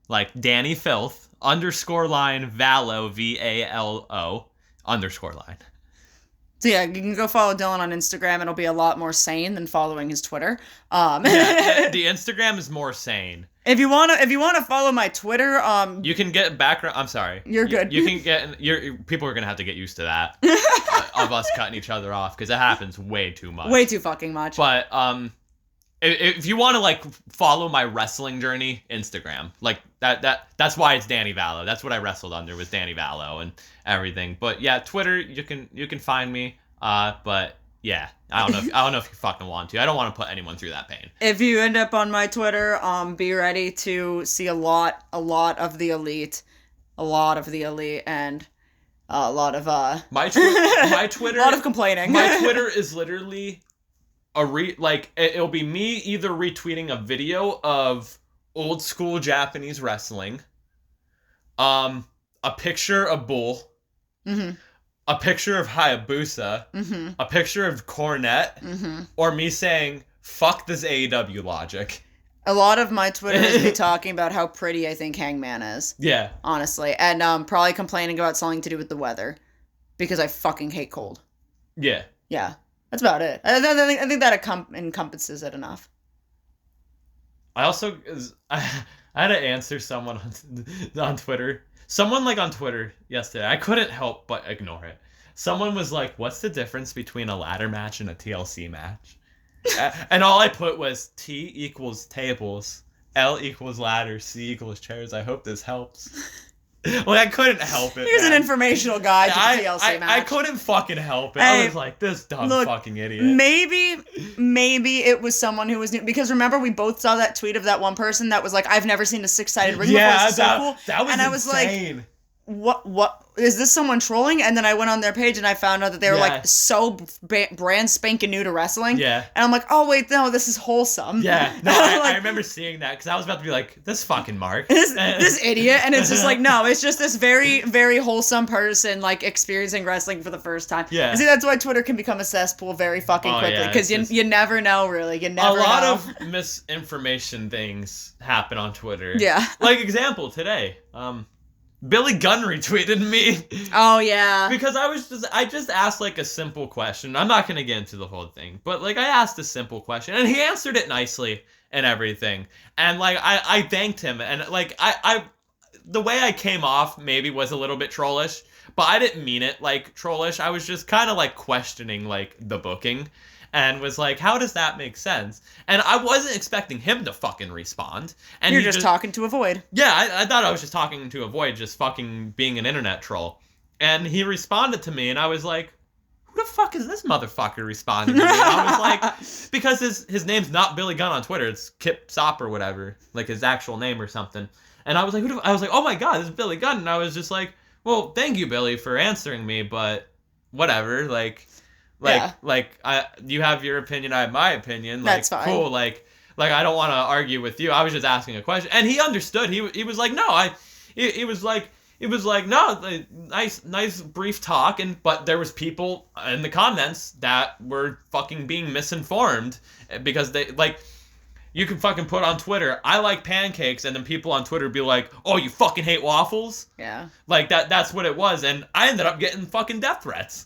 Like Danny Filth, _line, Valo, VALO, _line. So yeah, you can go follow Dylan on Instagram. It'll be a lot more sane than following his Twitter. Yeah, the Instagram is more sane. If you wanna follow my Twitter, you can get background. I'm sorry. You're good. You can get. People are gonna have to get used to that of us cutting each other off because it happens way too much. Way too fucking much. But if you want to like follow my wrestling journey, Instagram, like that's why it's Danny Vallo. That's what I wrestled under, was Danny Vallo and everything. But yeah, Twitter, you can find me. But yeah, I don't know if you fucking want to. I don't want to put anyone through that pain. If you end up on my Twitter, be ready to see a lot of the elite, and a lot of my Twitter, a lot of complaining. My Twitter is literally it'll be me either retweeting a video of old school Japanese wrestling, a picture of Bull, a picture of Hayabusa, a picture of Cornette, or me saying, fuck this AEW logic. A lot of my Twitter is me talking about how pretty I think Hangman is. Yeah. Honestly. And probably complaining about something to do with the weather. Because I fucking hate cold. Yeah. Yeah. That's about it. I think that encompasses it enough. I had to answer someone on Twitter. Someone on Twitter yesterday. I couldn't help but ignore it. Someone was like, what's the difference between a ladder match and a TLC match? And all I put was T equals tables, L equals ladders, C equals chairs. I hope this helps. I couldn't help it. Here's an informational guide to the TLC match. I couldn't fucking help it. I was like, this dumb fucking idiot. Maybe it was someone who was new. Because remember, we both saw that tweet of that one person that was like, I've never seen a six-sided ring before. This is so cool. That was insane. I was like, what is this, someone trolling? And then I went on their page and I found out that they were so brand spanking new to wrestling. Yeah. And I'm like, oh wait, no, this is wholesome. Yeah. No, I remember seeing that because I was about to be like, this fucking Mark. This idiot. And it's just like, no, it's just this very, very wholesome person experiencing wrestling for the first time. Yeah. See, that's why Twitter can become a cesspool very fucking quickly. Because you never know, really. You never know. A lot of misinformation things happen on Twitter. Yeah. Example today. Billy Gunn retweeted me. Oh yeah. Because I just asked a simple question. I'm not gonna get into the whole thing, but I asked a simple question and he answered it nicely and everything. And I thanked him and I the way I came off maybe was a little bit trollish, but I didn't mean it trollish. I was just kind of questioning the booking. And was like, how does that make sense? And I wasn't expecting him to fucking respond. And you're just talking to avoid. Yeah, I thought I was just talking to avoid just fucking being an internet troll. And he responded to me, and I was like, who the fuck is this motherfucker responding to me? And I was like, because his name's not Billy Gunn on Twitter. It's Kip Sop or whatever, his actual name or something. And I was like, oh my god, this is Billy Gunn. And I was just like, well, thank you, Billy, for answering me, but whatever, you have your opinion, I have my opinion. That's fine. Cool. I don't want to argue with you. I was just asking a question, and he understood. He was like, no, it was like, no, nice brief talk, but there was people in the comments that were fucking being misinformed because they you can fucking put on Twitter, I like pancakes, and then people on Twitter be like, oh, you fucking hate waffles? Yeah. That's what it was, and I ended up getting fucking death threats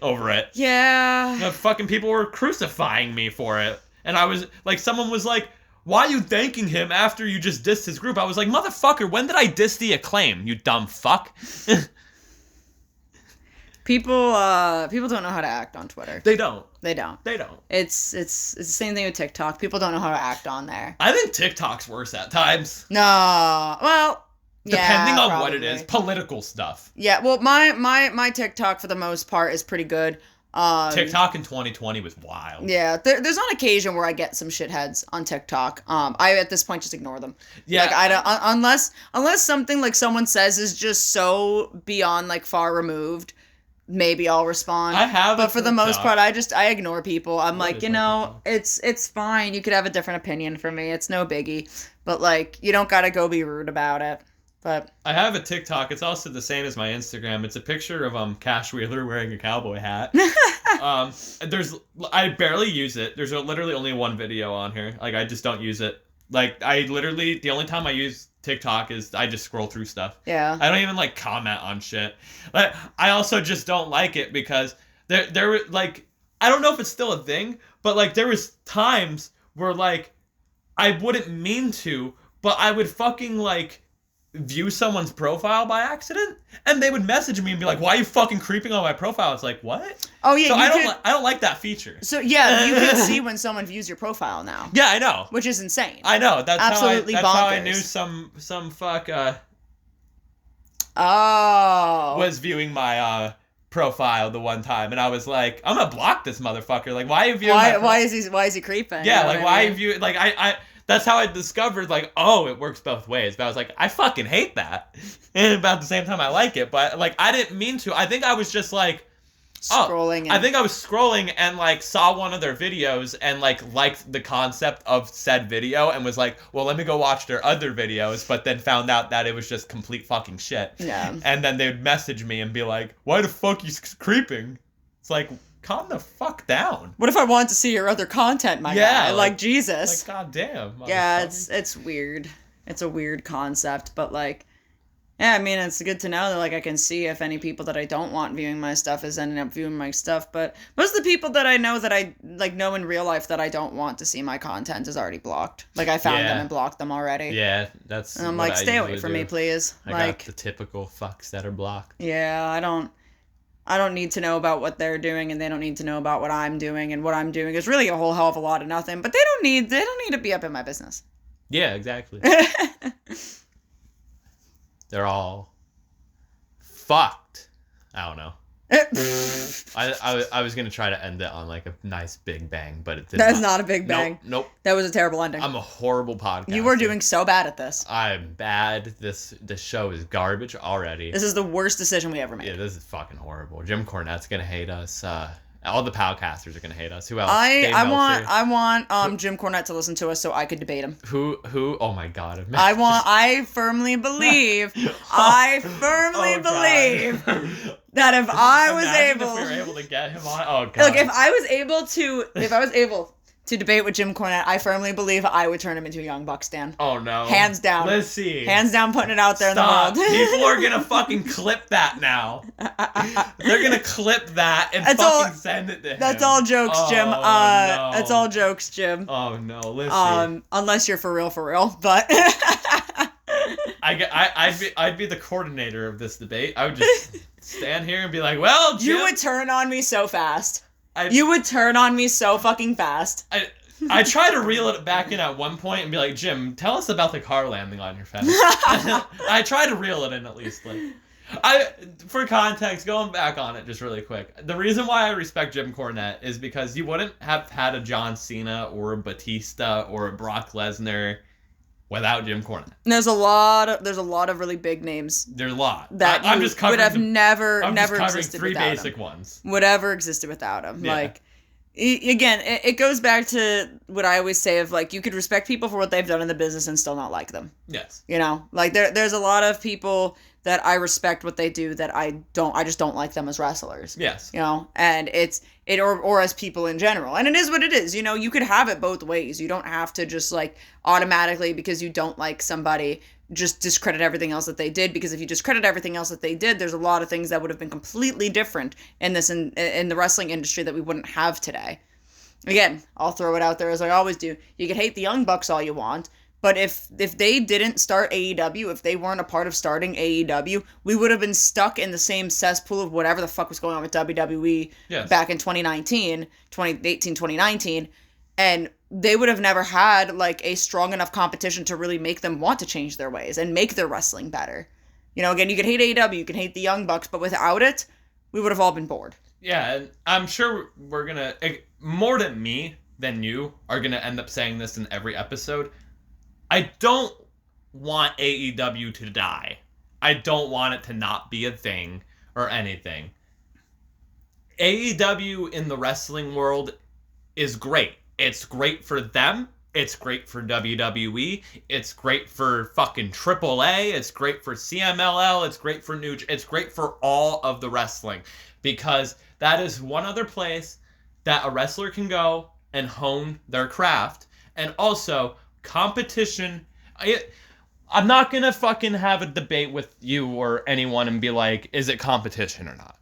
over it. Yeah. Fucking people were crucifying me for it. And I was someone was like, why are you thanking him after you just dissed his group? I was like, motherfucker, when did I diss the Acclaim, you dumb fuck? People don't know how to act on Twitter. They don't. It's the same thing with TikTok. People don't know how to act on there. I think TikTok's worse at times. No. Well, depending on what it is, political stuff. Yeah, well, my TikTok for the most part is pretty good. TikTok in 2020 was wild. Yeah, there's on occasion where I get some shitheads on TikTok. I at this point just ignore them. Yeah, like I don't unless something like someone says is just so beyond like far removed. Maybe I'll respond. I have, but for the most part, I ignore people. I'm What like, is you my know, TikTok? it's fine. You could have a different opinion from me. It's no biggie. But like, you don't gotta go be rude about it. But I have a TikTok. It's also the same as my Instagram. It's a picture of Cash Wheeler wearing a cowboy hat. I barely use it. There's literally only one video on here. Like, I just don't use it. Like, I literally, the only time I use TikTok is I just scroll through stuff. yeah. I don't even like comment on shit. Like, I also just don't like it because there were like, I don't know if it's still a thing, but like there was times where like I wouldn't mean to, but I would fucking like view someone's profile by accident, and they would message me and be like, "Why are you fucking creeping on my profile?" It's like, what? Oh yeah. So I don't like that feature. So yeah, you can see when someone views your profile now. Yeah, I know. Which is insane. I know. That's absolutely how I bonkers. knew some fuck Oh. was viewing my profile the one time, and I was like, I'm gonna block this motherfucker. Like, why are you viewing why is he creeping? Yeah, You know like what why I you mean? view like I that's how I discovered like, oh, it works both ways. But I was like, I fucking hate that. And about the same time I like it, but like I didn't mean to. I think I was just like Scrolling. I think I was scrolling and like saw one of their videos and like liked the concept of said video and was like, well, let me go watch their other videos, but then found out that it was just complete fucking shit. Yeah. And then they would message me and be like, why the fuck you creeping? It's like, calm the fuck down. What if I wanted to see your other content, my guy? Like Jesus. Like, goddamn. Yeah, it's weird. It's a weird concept, but like, yeah, I mean, it's good to know that like I can see if any people that I don't want viewing my stuff is ending up viewing my stuff. But most of the people that I know that I like know in real life that I don't want to see my content is already blocked. Like I found them and blocked them already. Yeah, that's. And I'm like, stay away from me, please. I like, got the typical fucks that are blocked. Yeah, I don't need to know about what they're doing, and they don't need to know about what I'm doing, and what I'm doing is really a whole hell of a lot of nothing. But they don't need to be up in my business. Yeah, exactly. They're all fucked. I don't know. I was gonna try to end it on like a nice big bang, but it didn't. That's not a big bang. Nope. That was a terrible ending. I'm a horrible podcaster. You were doing so bad at this. I'm bad. This show is garbage already. This is the worst decision we ever made. Yeah, this is fucking horrible. Jim Cornette's gonna hate us. All the podcasters are gonna hate us. Who else? I want Jim Cornette to listen to us so I could debate him. Who? Oh my god. I firmly believe. I firmly believe that if I was Imagine able, if we were able to get him on. Oh god. look, if I was able to debate with Jim Cornette, I firmly believe I would turn him into a Young Buck stan. Oh no. Hands down. Let's see. Hands down, putting it out there Stop. in the world. People are gonna fucking clip that now. They're gonna clip that and send it to him. That's all jokes, Jim. No. That's all jokes, Jim. Oh no, listen. Unless you're for real, but I'd be the coordinator of this debate. I would just stand here and be like, well, Jim, you would turn on me so fast. You would turn on me so fucking fast. I tried to reel it back in at one point and be like, Jim, tell us about the car landing on your fence. I tried to reel it in at least. For context, going back on it just really quick. The reason why I respect Jim Cornette is because you wouldn't have had a John Cena or a Batista or a Brock Lesnar without Jim Cornette. There's a lot of really big names. There's a lot. That I'm just covering would have never covering existed three without basic him. ones. Whatever existed without him. Yeah. Like, again, it goes back to what I always say of like, you could respect people for what they've done in the business and still not like them. Yes. You know, like there's a lot of people that I respect what they do that I just don't like them as wrestlers. Yes. You know, and or as people in general. And it is what it is. You know, you could have it both ways. You don't have to just like automatically, because you don't like somebody, just discredit everything else that they did, because if you discredit everything else that they did, there's a lot of things that would have been completely different in the wrestling industry that we wouldn't have today. Again, I'll throw it out there as I always do. You can hate the Young Bucks all you want, but if they didn't start AEW, if they weren't a part of starting AEW, we would have been stuck in the same cesspool of whatever the fuck was going on with WWE back in 2018, 2019, and they would have never had like a strong enough competition to really make them want to change their ways and make their wrestling better. You know, again, you can hate AEW, you can hate the Young Bucks, but without it, we would have all been bored. Yeah, and I'm sure we're gonna more than me than you are gonna end up saying this in every episode. I don't want AEW to die. I don't want it to not be a thing or anything. AEW in the wrestling world is great. It's great for them. It's great for WWE. It's great for fucking AAA. It's great for CMLL. It's great for It's great for all of the wrestling, because that is one other place that a wrestler can go and hone their craft. And also, competition. I'm not going to fucking have a debate with you or anyone and be like, is it competition or not?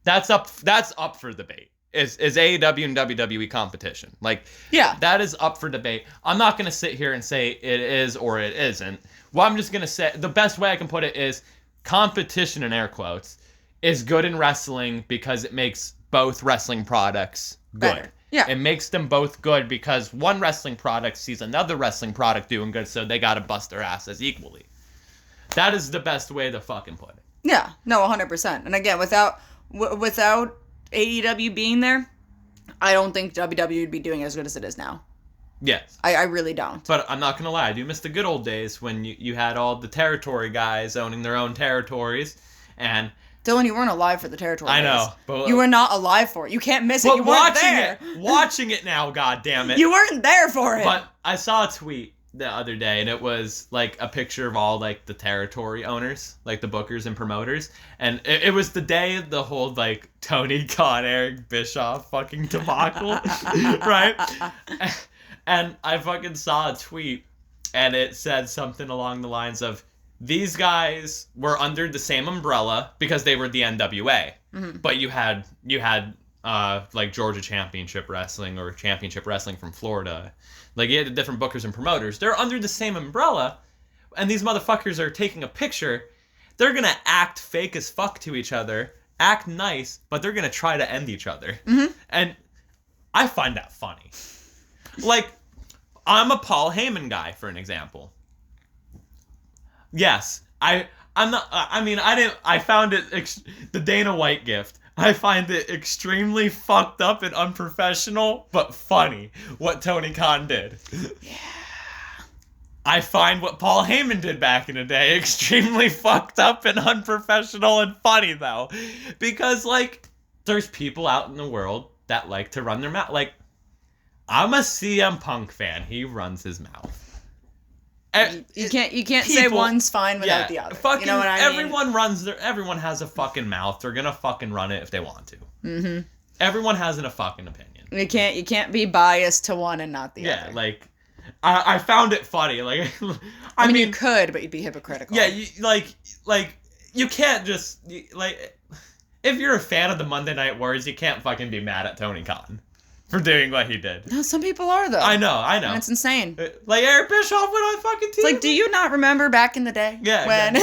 That's up for debate. Is AEW and WWE competition? Like, Yeah. that is up for debate. I'm not going to sit here and say it is or it isn't. Well, I'm just going to say, the best way I can put it is competition, in air quotes, is good in wrestling because it makes both wrestling products good. Better. Yeah. It makes them both good because one wrestling product sees another wrestling product doing good, so they got to bust their asses equally. That is the best way to fucking put it. Yeah. No, 100%. And again, without AEW being there, I don't think WWE would be doing as good as it is now. Yes. I really don't. But I'm not going to lie. I do miss the good old days when you had all the territory guys owning their own territories. And Dylan, you weren't alive for the territory I days. know. But, you were not alive for it. You can't miss it. You weren't there. Watching it now, goddammit. You weren't there for it. But I saw a tweet the other day, and it was like a picture of all like the territory owners, like the bookers and promoters, and it was the day of the whole like Tony Khan, Eric Bischoff fucking debacle, right? And I fucking saw a tweet, and it said something along the lines of, these guys were under the same umbrella because they were the NWA, but you had like Georgia Championship Wrestling or Championship Wrestling from Florida. Like, you had the different bookers and promoters. They're under the same umbrella, and these motherfuckers are taking a picture. They're gonna act fake as fuck to each other, act nice, but they're gonna try to end each other. And I find that funny. Like, I'm a Paul Heyman guy, for an example. Yes, I found it, the Dana White gift. I find it extremely fucked up and unprofessional, but funny, what Tony Khan did. Yeah. I find what Paul Heyman did back in the day extremely fucked up and unprofessional and funny, though. Because, like, there's people out in the world that like to run their mouth. Like, I'm a CM Punk fan. He runs his mouth. You can't say one's fine without the other. Fucking, you know what I mean? Everyone has a fucking mouth. They're gonna fucking run it if they want to. Mm-hmm. Everyone has a fucking opinion. You can't be biased to one and not the other. Yeah, like, I found it funny. Like, I mean, you could, but you'd be hypocritical. Yeah, you can't just, like, if you're a fan of the Monday Night Wars, you can't fucking be mad at Tony Khan for doing what he did. No, some people are, though. I know. And it's insane. Like, Eric Bischoff went on fucking TV. Like, do you not remember back in the day? Yeah. When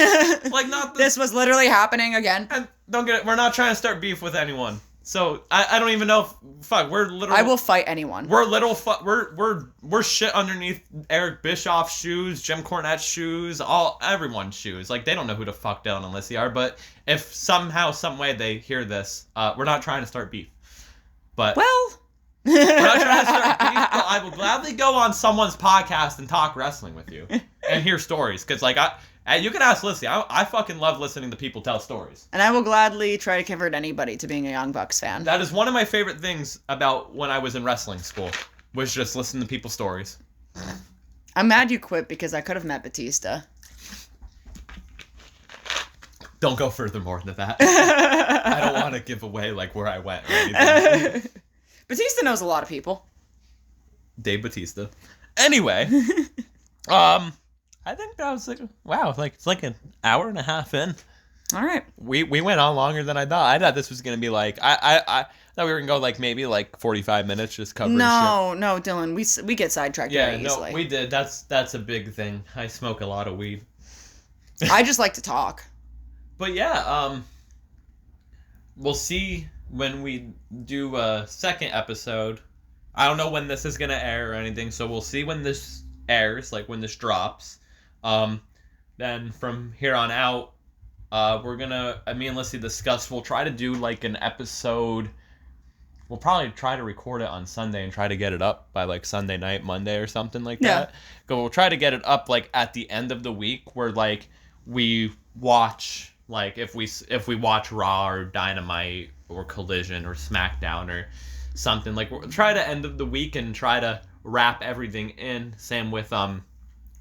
like, not this was literally happening again? And don't get it, we're not trying to start beef with anyone. So, I don't even know if, we're literally... I will fight anyone. We're shit underneath Eric Bischoff's shoes, Jim Cornette's shoes, everyone's shoes. Like, they don't know who the fuck Dylan and Lyssie are, but if somehow, some way they hear this, we're not trying to start beef. But... Well... We're not trying to start beef, but I will gladly go on someone's podcast and talk wrestling with you and hear stories. Because, like, you can ask Lyssie. I fucking love listening to people tell stories. And I will gladly try to convert anybody to being a Young Bucks fan. That is one of my favorite things about when I was in wrestling school, was just listening to people's stories. I'm mad you quit because I could have met Batista. Don't go further more into that. I don't want to give away, like, where I went or anything. Batista knows a lot of people. Dave Batista. Anyway, I think that was like, wow, like, it's like an hour and a half in. All right. We went on longer than I thought. I thought this was gonna be like, I thought we were gonna go like maybe like 45 minutes just covering. No, Dylan, we get sidetracked very easily. No, we did. That's a big thing. I smoke a lot of weed. I just like to talk. But yeah, we'll see when we do a second episode. I don't know when this is gonna air or anything, so we'll see when this airs, like when this drops. Then from here on out, We're gonna, me and Lissy discuss. We'll try to do like an episode. We'll probably try to record it on Sunday and try to get it up by like Sunday night, Monday or something like that. But we'll try to get it up like at the end of the week where like we watch, like if we watch Raw or Dynamite or Collision or SmackDown or something, like we'll try to end of the week and try to wrap everything in. Same with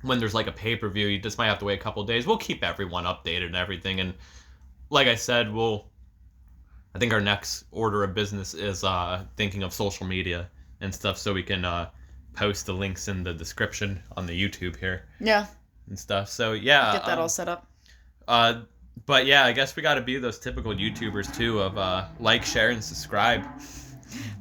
when there's like a pay-per-view, you just might have to wait a couple of days. We'll keep everyone updated and everything, and like I said, I think our next order of business is thinking of social media and stuff, so we can post the links in the description on the YouTube here. Yeah. And stuff. So yeah. Get that all set up. But yeah, I guess we got to be those typical YouTubers too of like, share, and subscribe.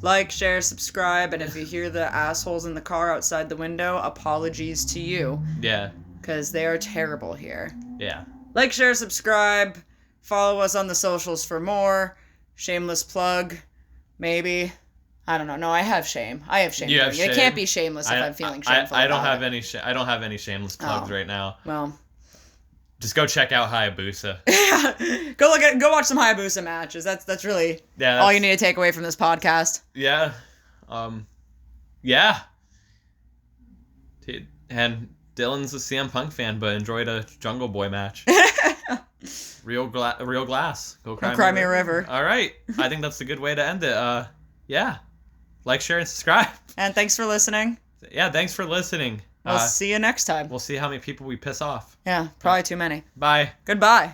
Like, share, subscribe, and if you hear the assholes in the car outside the window, apologies to you. Yeah. Because they are terrible here. Yeah. Like, share, subscribe. Follow us on the socials for more. Shameless plug, maybe. I don't know. No, I have shame. I have shame. You have shame? It can't be shameless if I'm feeling shameful. I don't have any. I don't have any shameless plugs right now. Well, just go check out Hayabusa. Yeah, go watch some Hayabusa matches. That's really all you need to take away from this podcast. Yeah, yeah. And Dylan's a CM Punk fan, but enjoyed a Jungle Boy match. Real glass. Go cry me a river. All right. I think that's a good way to end it. Yeah. Like, share, and subscribe. And thanks for listening. Yeah, thanks for listening. We'll see you next time. We'll see how many people we piss off. Yeah, probably too many. Bye. Goodbye.